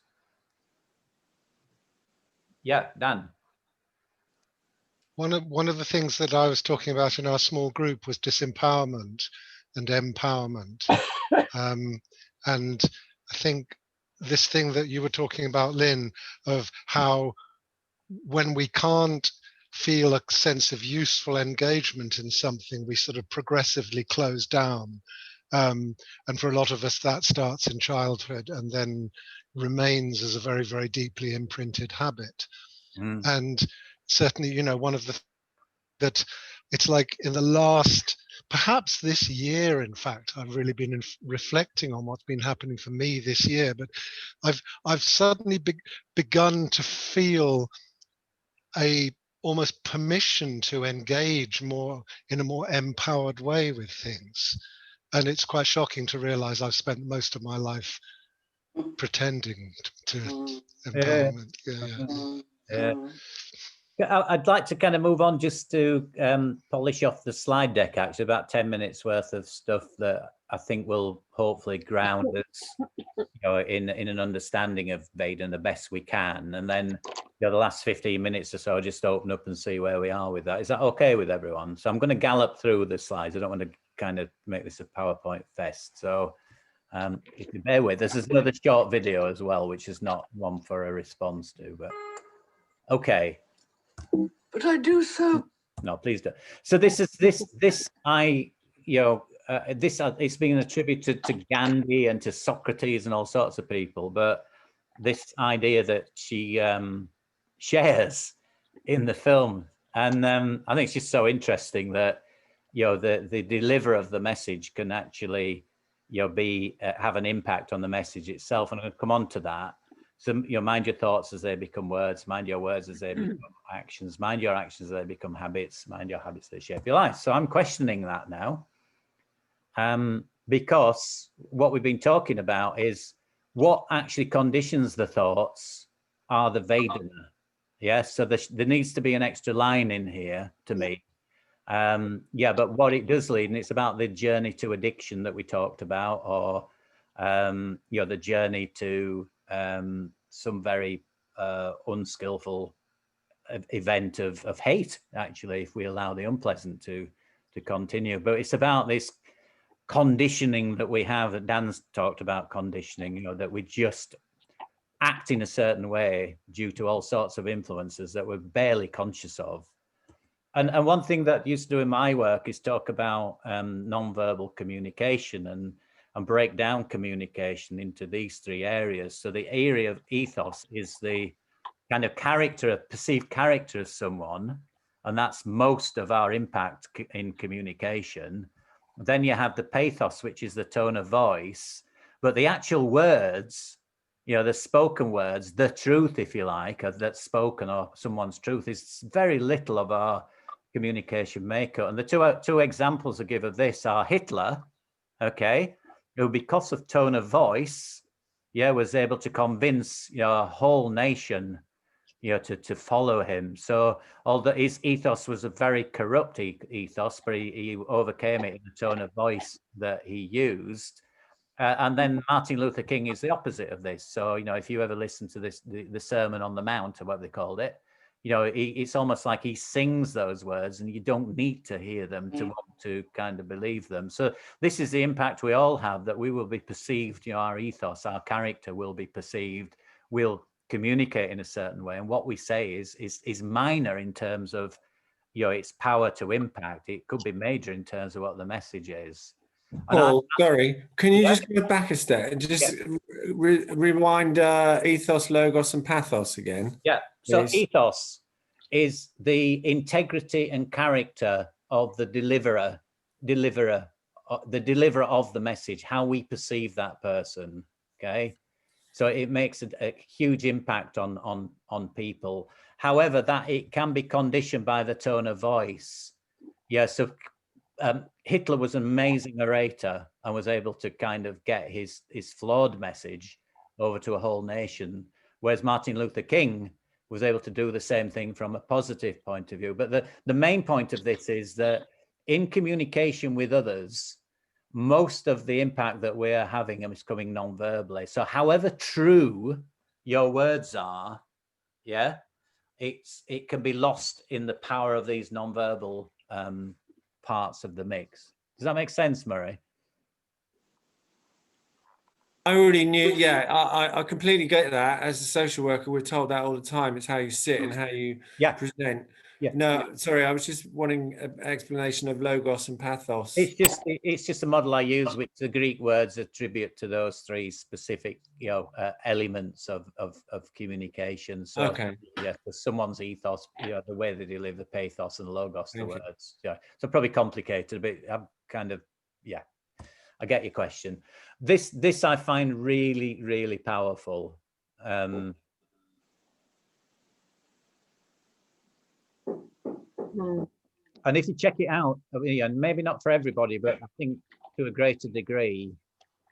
Yeah, Dan. One of the things that I was talking about in our small group was disempowerment and empowerment. And I think this thing that you were talking about, Lynn, of how when we can't feel a sense of useful engagement in something, we sort of progressively close down. And for a lot of us, that starts in childhood and then remains as a very, very deeply imprinted habit. And certainly, you know, one of the that it's like in the last, perhaps this year, in fact, I've really been reflecting on what's been happening for me this year, but I've suddenly begun to feel a almost permission to engage more in a more empowered way with things. And it's quite shocking to realize I've spent most of my life pretending to empowerment. Yeah. I'd like to kind of move on just to polish off the slide deck, actually, about 10 minutes worth of stuff that I think will hopefully ground us, you know, in an understanding of Vedana the best we can. And then, you know, the last 15 minutes or so, just open up and see where we are with that. Is that okay with everyone? So I'm going to gallop through the slides. I don't want to kind of make this a PowerPoint fest. So if you bear with us, there's another short video as well, which is not one for a response to, but okay. But I do so. No, please don't. So this is this you know, it's being attributed to Gandhi and to Socrates and all sorts of people, but this idea that she shares in the film, and I think it's just so interesting that, you know, the deliverer of the message can actually, you know, be have an impact on the message itself, and I'm going to come on to that. So, you know, mind your thoughts as they become words, mind your words as they become actions, mind your actions as they become habits, mind your habits that shape your life. So I'm questioning that now, because what we've been talking about is what actually conditions the thoughts are the Vedana. Yes, so there needs to be an extra line in here to me. Yeah, but what it does lead, and it's about the journey to addiction that we talked about, or you know, the journey to some very unskillful event of hate, actually, if we allow the unpleasant to continue. But it's about this conditioning that we have, that Dan's talked about conditioning, you know, that we just act in a certain way due to all sorts of influences that we're barely conscious of. And one thing that I used to do in my work is talk about non-verbal communication and break down communication into these three areas. So the area of ethos is the kind of perceived character of someone, and that's most of our impact in communication. Then you have the pathos, which is the tone of voice, but the actual words, the spoken words, the truth, if you like, that's spoken, or someone's truth, is very little of our communication makeup. And the two examples I give of this are Hitler, okay, who, because of tone of voice, was able to convince a whole nation to follow him. So although his ethos was a very corrupt ethos, but he overcame it in the tone of voice that he used. And then Martin Luther King is the opposite of this. So, if you ever listen to the Sermon on the Mount, or what they called it, it's almost like he sings those words, and you don't need to hear them to want to kind of believe them. So this is the impact we all have, that we will be perceived, our ethos, our character will be perceived, we'll communicate in a certain way. And what we say is minor in terms of, its power to impact. It could be major in terms of what the message is. Paul, sorry, can you just go back a step and just rewind ethos, logos, and pathos again? Yeah. So please? Ethos is the integrity and character of the deliverer of the message, how we perceive that person. Okay. So it makes a huge impact on people. However, that it can be conditioned by the tone of voice. Yeah. So Hitler was an amazing orator and was able to kind of get his flawed message over to a whole nation, whereas Martin Luther King was able to do the same thing from a positive point of view. But the main point of this is that in communication with others, most of the impact that we're having is coming non-verbally. So however true your words are, it can be lost in the power of these non-verbal parts of the mix. Does that make sense, Murray? I already knew, I completely get that. As a social worker, we're told that all the time. It's how you sit and how you present. Yeah. No, sorry, I was just wanting an explanation of logos and pathos. It's just a model I use, which the Greek words attribute to those three specific, elements of communication. So, okay. Yeah, for someone's ethos, the way they deliver, the pathos, and the logos, the words. Yeah, so probably complicated, but I'm kind of, I get your question. This I find really, really powerful. And if you check it out, and maybe not for everybody, but I think to a greater degree,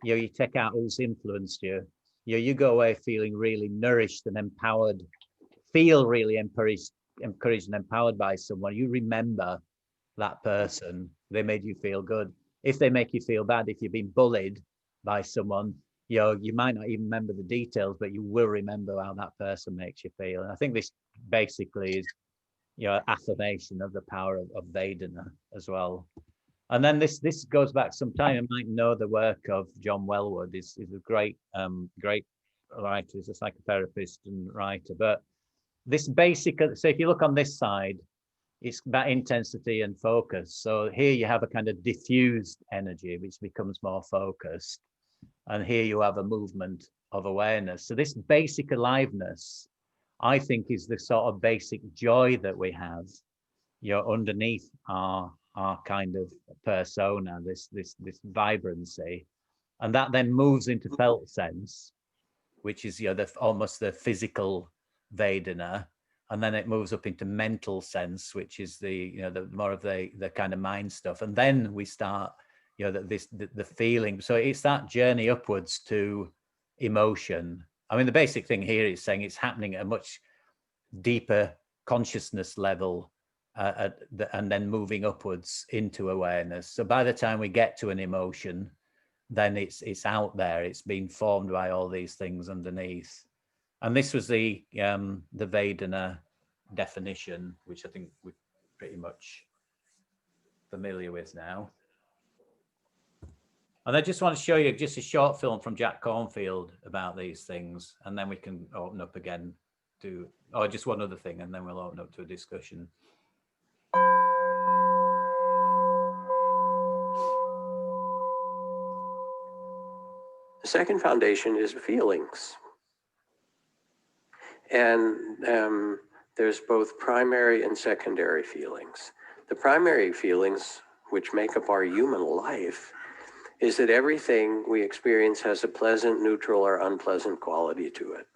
you check out who's influenced you. You go away feeling really nourished and empowered, feel really encouraged and empowered by someone. You remember that person, they made you feel good. If they make you feel bad, if you've been bullied by someone, you might not even remember the details, but you will remember how that person makes you feel. And I think this basically is, affirmation of the power of Vedana as well. And then this goes back some time. You might know the work of John Wellwood. Is a great writer. He's a psychotherapist and writer. But this basic, so if you look on this side, it's about intensity and focus. So here you have a kind of diffused energy, which becomes more focused. And here you have a movement of awareness. So this basic aliveness, I think, is the sort of basic joy that we have, underneath our kind of persona, this vibrancy. And that then moves into felt sense, which is, almost the physical Vedana. And then it moves up into mental sense, which is the more of the kind of mind stuff. And then we start, the feeling. So it's that journey upwards to emotion. I mean, the basic thing here is saying it's happening at a much deeper consciousness level, and then moving upwards into awareness. So by the time we get to an emotion, then it's out there. It's been formed by all these things underneath. And this was the Vedana definition, which I think we're pretty much familiar with now. And I just want to show you just a short film from Jack Cornfield about these things, and then we can open up again to, just one other thing, and then we'll open up to a discussion. The second foundation is feelings. And there's both primary and secondary feelings. The primary feelings, which make up our human life, is that everything we experience has a pleasant, neutral, or unpleasant quality to it.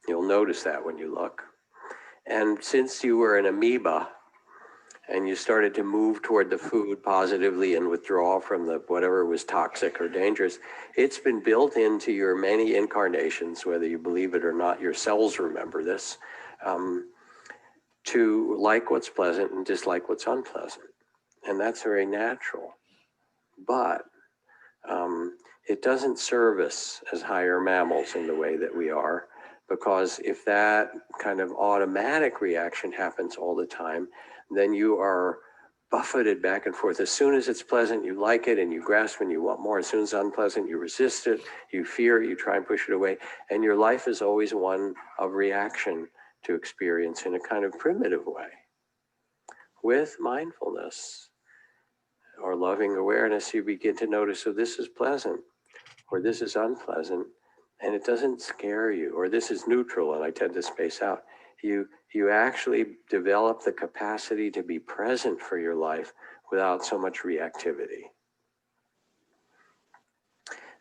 You'll notice that when you look. And since you were an amoeba and you started to move toward the food positively and withdraw from the whatever was toxic or dangerous, it's been built into your many incarnations, whether you believe it or not, your cells remember this, to like what's pleasant and dislike what's unpleasant. And that's very natural. But it doesn't serve us as higher mammals in the way that we are, because if that kind of automatic reaction happens all the time, then you are buffeted back and forth. As soon as it's pleasant, you like it and you grasp and you want more. As soon as it's unpleasant, you resist it, you fear it, you try and push it away. And your life is always one of reaction to experience in a kind of primitive way. With mindfulness or loving awareness, you begin to notice, so this is pleasant, or this is unpleasant, and it doesn't scare you, or this is neutral, and I tend to space out. You actually develop the capacity to be present for your life without so much reactivity.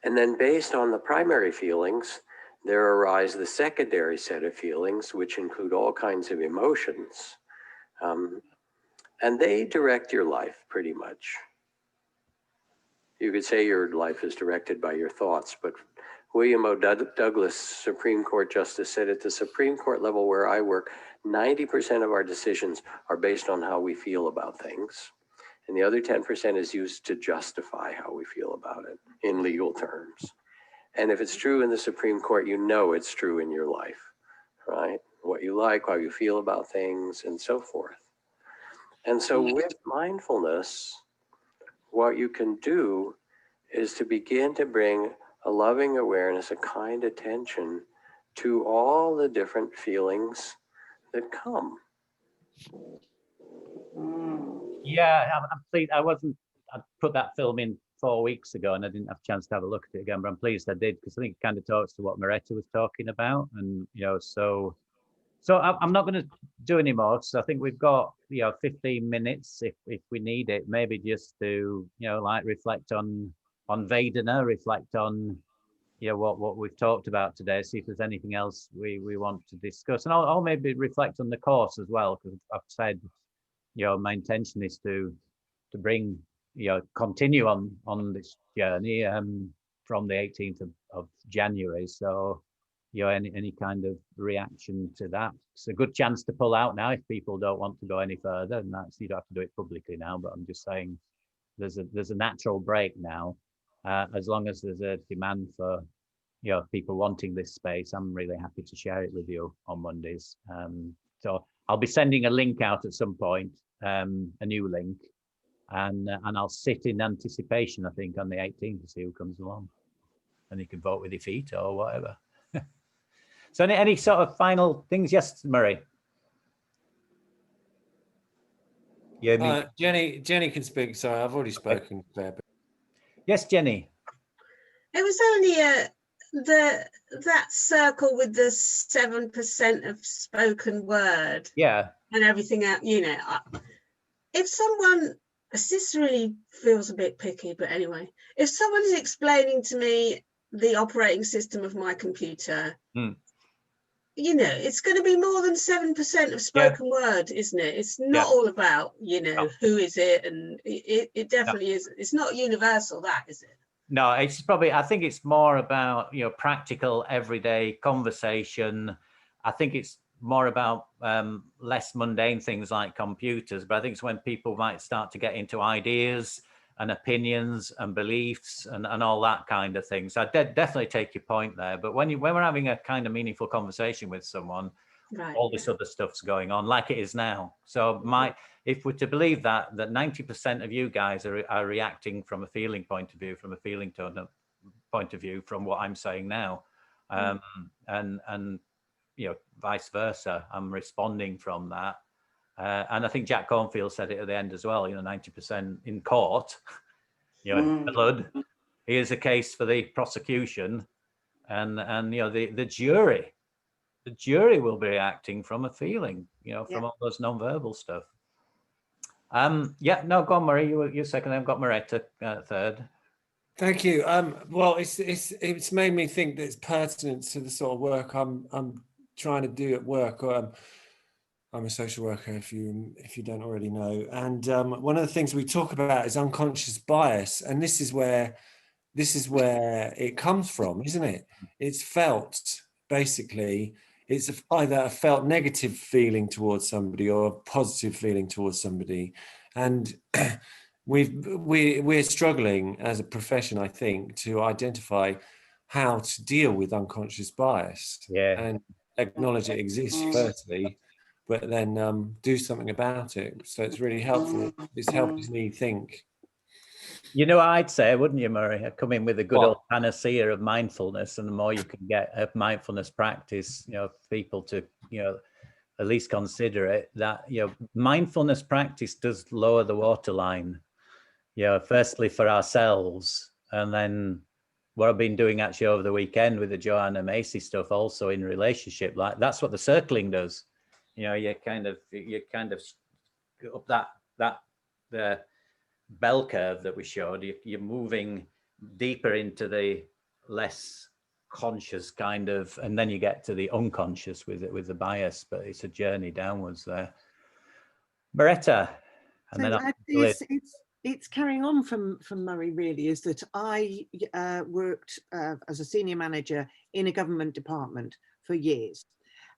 And then based on the primary feelings, there arise the secondary set of feelings, which include all kinds of emotions. And they direct your life pretty much. You could say your life is directed by your thoughts, but William O. Douglas, Supreme Court Justice, said at the Supreme Court level where I work, 90% of our decisions are based on how we feel about things. And the other 10% is used to justify how we feel about it in legal terms. And if it's true in the Supreme Court, you know it's true in your life, right? What you like, how you feel about things, and so forth. And so with mindfulness, what you can do is to begin to bring a loving awareness, a kind attention to all the different feelings that come. Yeah, I'm pleased. I put that film in 4 weeks ago and I didn't have a chance to have a look at it again, but I'm pleased I did, because I think it kind of talks to what Maretta was talking about. And, so I'm not going to do any more. So I think we've got, 15 minutes if we need it, maybe just to, like reflect on Vedana, reflect on, what we've talked about today, see if there's anything else we want to discuss. And I'll maybe reflect on the course as well, because I've said, my intention is to bring, continue on this journey from the 18th of January. So, any kind of reaction to that. It's a good chance to pull out now if people don't want to go any further, and that's, you don't have to do it publicly now, but I'm just saying there's a natural break now. As long as there's a demand for, people wanting this space, I'm really happy to share it with you on Mondays. So I'll be sending a link out at some point, a new link, and I'll sit in anticipation, I think, on the 18th to see who comes along, and you can vote with your feet or whatever. So any sort of final things? Yes, Murray. Yeah, Jenny can speak. Sorry, I've already spoken. Okay. Yes, Jenny. It was only that circle with the 7% of spoken word. Yeah. And everything else, if someone, this really feels a bit picky, but anyway, if someone is explaining to me the operating system of my computer, it's going to be more than 7% of spoken word, isn't it? It's not all about, who is it? And it definitely is. It's not universal, that, is it? No, it's probably, I think it's more about, practical everyday conversation. I think it's more about less mundane things like computers, but I think it's when people might start to get into ideas and opinions and beliefs and all that kind of thing. So I definitely take your point there. But when we're having a kind of meaningful conversation with someone, all this other stuff's going on like it is now. So if we're to believe that 90% of you guys are reacting from a feeling point of view, from a feeling tone point of view, from what I'm saying now, and vice versa, I'm responding from that. And I think Jack Cornfield said it at the end as well, 90% in court, blood. Here's a case for the prosecution, and the jury will be reacting from a feeling, from all those non-verbal stuff. Go on, Marie, you're second, I've got Maretta third. Thank you. Well, it's made me think that it's pertinent to the sort of work I'm trying to do at work. I'm a social worker, if you don't already know. And one of the things we talk about is unconscious bias, and this is where it comes from, isn't it? It's felt, basically. It's either a felt negative feeling towards somebody or a positive feeling towards somebody, and we're struggling as a profession, I think, to identify how to deal with unconscious bias and acknowledge it exists firstly, but then do something about it. So it's really helpful. It's helping me think. You know, I'd say, wouldn't you, Murray? I'd come in with a good old panacea of mindfulness, and the more you can get of mindfulness practice, you know, people to, you know, at least consider it, that, you know, mindfulness practice does lower the waterline, you know, firstly for ourselves, and then what I've been doing actually over the weekend with the Joanna Macy stuff, also in relationship, like that's what the circling does. You know, you kind of up the bell curve that we showed, you're moving deeper into the less conscious kind of, and then you get to the unconscious with it, with the bias, but it's a journey downwards there. Beretta. And so then it's carrying on from Murray, really, is that I worked as a senior manager in a government department for years.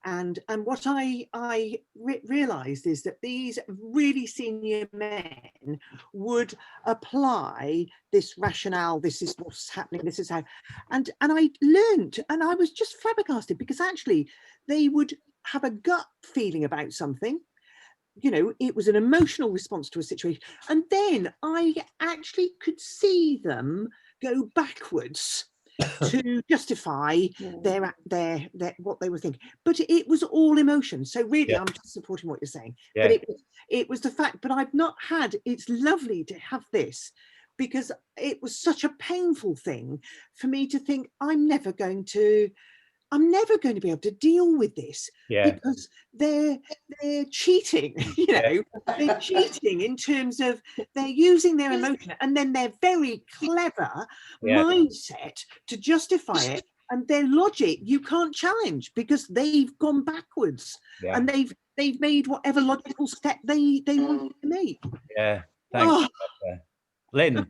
And what I realized is that these really senior men would apply this rationale, this is what's happening, this is how, and I learned, and I was just flabbergasted, because actually they would have a gut feeling about something. You know, it was an emotional response to a situation. And then I actually could see them go backwards to justify their what they were thinking, but it was all emotion. So really, I'm just supporting what you're saying. But it was the fact. But I've not had. It's lovely to have this, because it was such a painful thing for me to think I'm never going to be able to deal with this, because they're cheating. You know, they're cheating in terms of they're using their emotion, and then their very clever mindset to justify it, and their logic you can't challenge because they've gone backwards and they've made whatever logical step they wanted to make. Yeah, thanks. Lynn.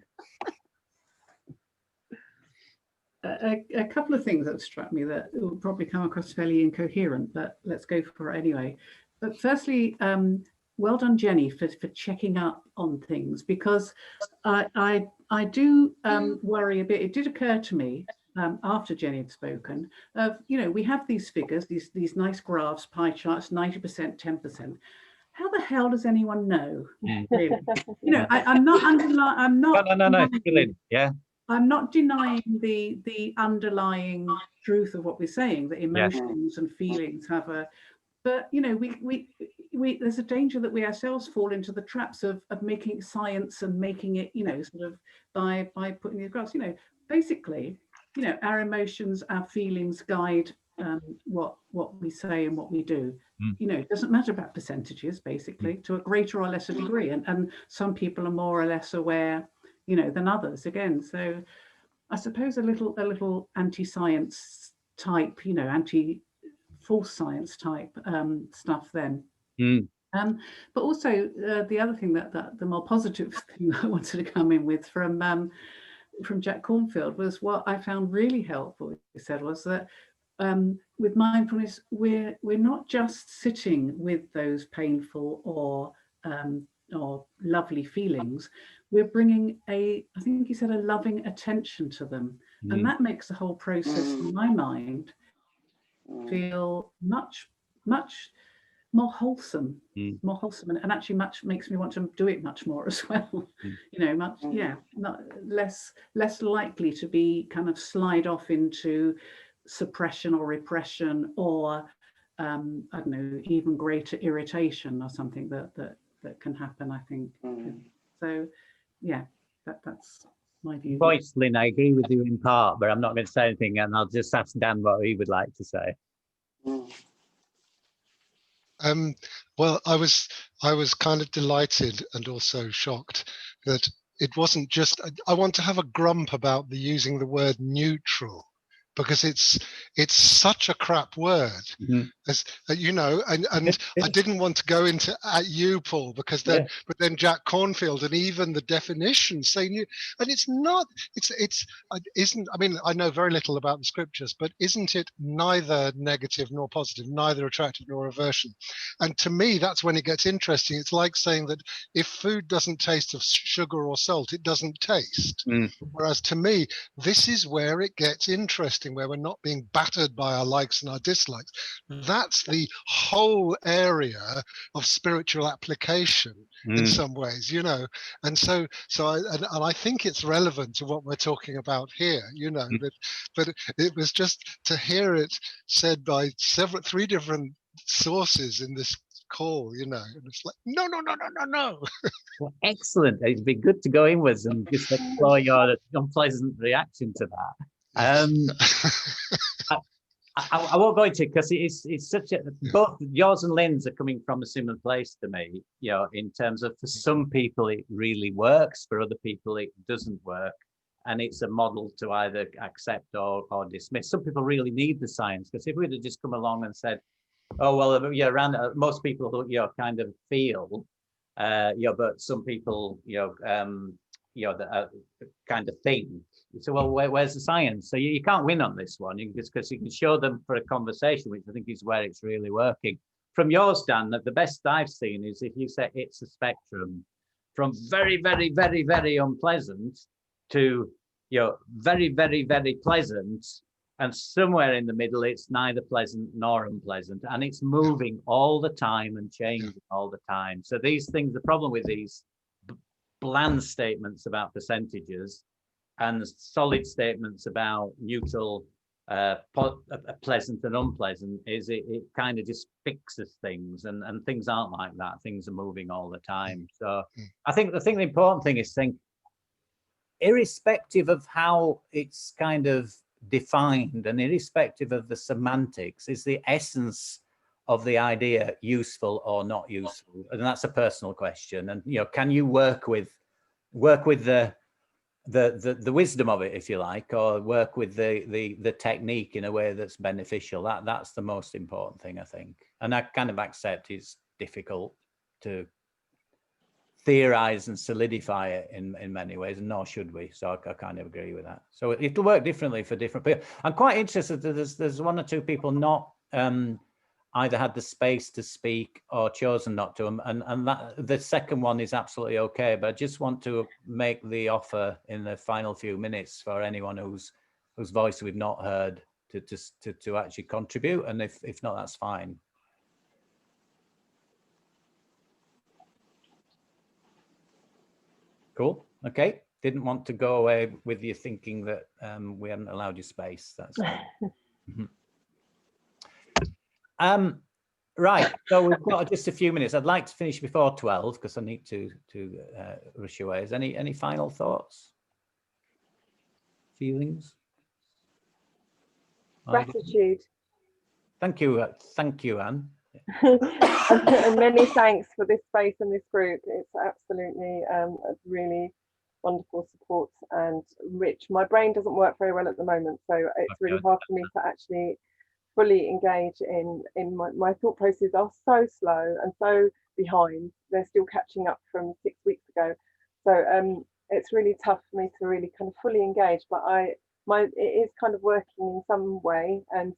A couple of things that struck me that will probably come across fairly incoherent, but let's go for it anyway. But firstly, well done, Jenny, for checking up on things, because I do worry a bit. It did occur to me after Jenny had spoken of, you know, we have these figures, these nice graphs, pie charts, 90%, 10%. How the hell does anyone know? Really? You know, I'm not underlying. No. Yeah. I'm not denying the underlying truth of what we're saying, that emotions and feelings have a, but you know, we there's a danger that we ourselves fall into the traps of making science and making it, you know, sort of by putting these graphs, you know, basically, you know, our emotions, our feelings guide what we say and what we do. You know, it doesn't matter about percentages, basically, to a greater or lesser degree, and some people are more or less aware, you know, than others again. So I suppose a little anti-science type, you know, anti-false science type stuff then. But also the other thing that the more positive thing that I wanted to come in with from Jack Cornfield was what I found really helpful. He said was that with mindfulness, we're not just sitting with those painful or lovely feelings. We're bringing I think he said, a loving attention to them. And that makes the whole process, in my mind, feel much more wholesome, and actually makes me want to do it much more as well. You know, not less likely to be kind of slide off into suppression or repression or I don't know, even greater irritation or something that can happen, I think. So yeah, that's my view. Voice, Lynn, I agree with you in part, but I'm not going to say anything, and I'll just ask Dan what he would like to say. Well, I was kind of delighted and also shocked that it wasn't just, I want to have a grump about the using the word neutral, because it's such a crap word. As you know, and I didn't want to go into at you, Paul, because then but then Jack Cornfield and even the definition say new, and it's not, it's isn't, I mean, I know very little about the scriptures, but isn't it neither negative nor positive, neither attractive nor aversion? And to me, that's when it gets interesting. It's like saying that if food doesn't taste of sugar or salt, it doesn't taste. Whereas to me, this is where it gets interesting, where we're not being battered by our likes and our dislikes. That's the whole area of spiritual application in some ways, you know. And so I think it's relevant to what we're talking about here, you know. But it was just to hear it said by three different sources in this call, you know, and it's like no. Well, excellent. It'd be good to go inwards and just explore your unpleasant reaction to that. I won't go into it because it's such a, both yours and Lynn's are coming from a similar place to me, you know, in terms of for some people it really works, for other people it doesn't work, and it's a model to either accept or dismiss. Some people really need the science, because if we'd have just come along and said, oh well, yeah, around most people, you know, kind of feel, you know, but some people, you know, that kind of thing. So, well, where's the science? So you can't win on this one, because you can show them for a conversation, which I think is where it's really working. From yours, Dan, the best I've seen is if you say it's a spectrum from very, very, very, very unpleasant to, you know, very, very, very pleasant, and somewhere in the middle, it's neither pleasant nor unpleasant, and it's moving all the time and changing all the time. So these things, the problem with these bland statements about percentages and solid statements about neutral, pleasant and unpleasant, is it kind of just fixes things, and things aren't like that. Things are moving all the time. So I think the important thing is think, irrespective of how it's kind of defined and irrespective of the semantics, is the essence of the idea useful or not useful? And that's a personal question. And, you know, can you work with the wisdom of it, if you like, or work with the technique in a way that's beneficial? That's the most important thing, I think. And I kind of accept it's difficult to theorize and solidify it in many ways, and nor should we. So I kind of agree with that. So it'll work differently for different people. I'm quite interested that there's one or two people not either had the space to speak or chosen not to, and that the second one is absolutely okay. But I just want to make the offer in the final few minutes for anyone whose voice we've not heard to actually contribute, and if not, that's fine. Cool. Okay. Didn't want to go away with you thinking that we hadn't allowed you space. That's fine. Right. So we've got just a few minutes. I'd like to finish before 12 because I need to rush away. Is any final thoughts? Feelings? Gratitude. Thank you. Thank you, Anne. And many thanks for this space and this group. It's absolutely a really wonderful support and rich. My brain doesn't work very well at the moment, so it's really hard for me to actually fully engage in my thought processes are so slow and so behind. They're still catching up from 6 weeks ago, so it's really tough for me to really kind of fully engage, but it is kind of working in some way, and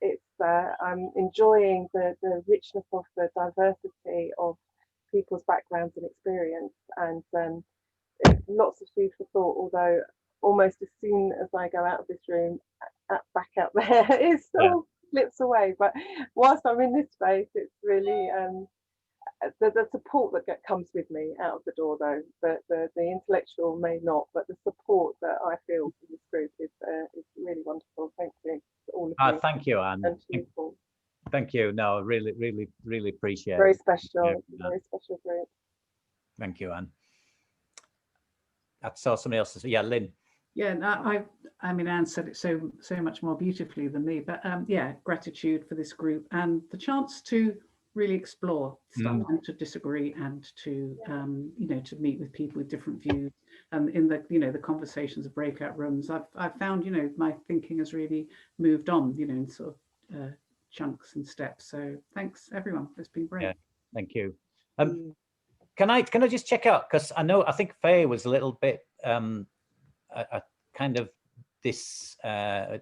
it's I'm enjoying the richness of the diversity of people's backgrounds and experience, and it's lots of food for thought, although almost as soon as I go out of this room, back out there, it still slips away. But whilst I'm in this space, it's really the support that comes with me out of the door, though. The intellectual may not, but the support that I feel from this group is really wonderful. Thank you to all of you. Thank you, Anne. And to you, Paul. Thank you. No, really appreciate Very it. special, very special group. Thank you, Anne. I saw somebody else. Yeah, Lynn. Yeah, no, I mean, Anne said it so much more beautifully than me, but yeah, gratitude for this group and the chance to really explore stuff and to disagree and to you know, to meet with people with different views, and in the, you know, the conversations of breakout rooms, I've found, you know, my thinking has really moved on, you know, in sort of chunks and steps. So thanks everyone, it's been great. Yeah, thank you. Can I just check out, because I think Faye was a little bit kind of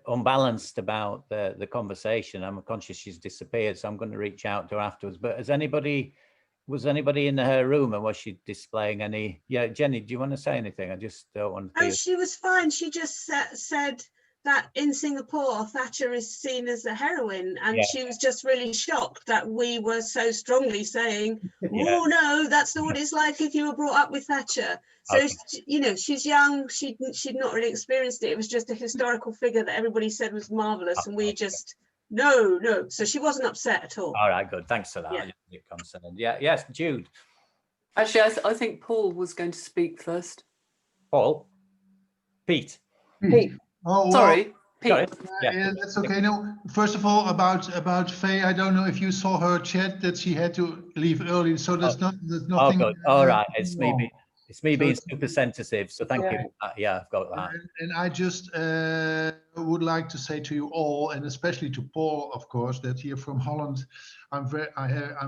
unbalanced about the conversation. I'm conscious she's disappeared, so I'm going to reach out to her afterwards. But was anybody in her room, and was she displaying any? Yeah, Jenny, do you want to say anything? I just don't want to. Oh, she was fine. She just said that in Singapore, Thatcher is seen as a heroine, and she was just really shocked that we were so strongly saying, "Oh no, that's not what it's like if you were brought up with Thatcher." So you know, she's young. She'd not really experienced it. It was just a historical figure that everybody said was marvelous, and we just no. So she wasn't upset at all. All right, good. Thanks for that. Yeah. Yes, Jude. Actually, I think Paul was going to speak first. Paul. Pete. Oh, sorry. Pete. Yeah, that's okay. No, first of all, about Faye, I don't know if you saw her chat that she had to leave early, so there's nothing. Oh, good. All right, it's me being super sensitive. So thank you. Yeah, I've got that. And I just would like to say to you all, and especially to Paul, of course, that here from Holland, I'm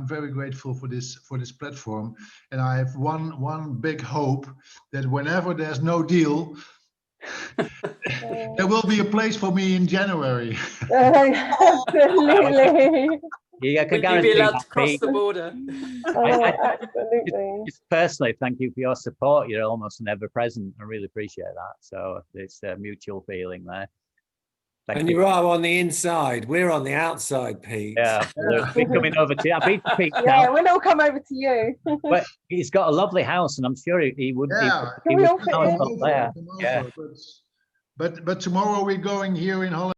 very grateful for this platform, and I have one big hope that whenever there's no deal, there will be a place for me in January. Absolutely. Yeah, I can Will you be allowed to cross the border? Absolutely. Just personally, thank you for your support. You're almost never present. I really appreciate that. So it's a mutual feeling there. Thank you. You are on the inside. We're on the outside, Pete. Yeah, we're coming over to you. I've been to Pete. Yeah, we'll all come over to you. But he's got a lovely house, and I'm sure he would. Yeah, he would there. Yeah. But tomorrow we're going here in Holland.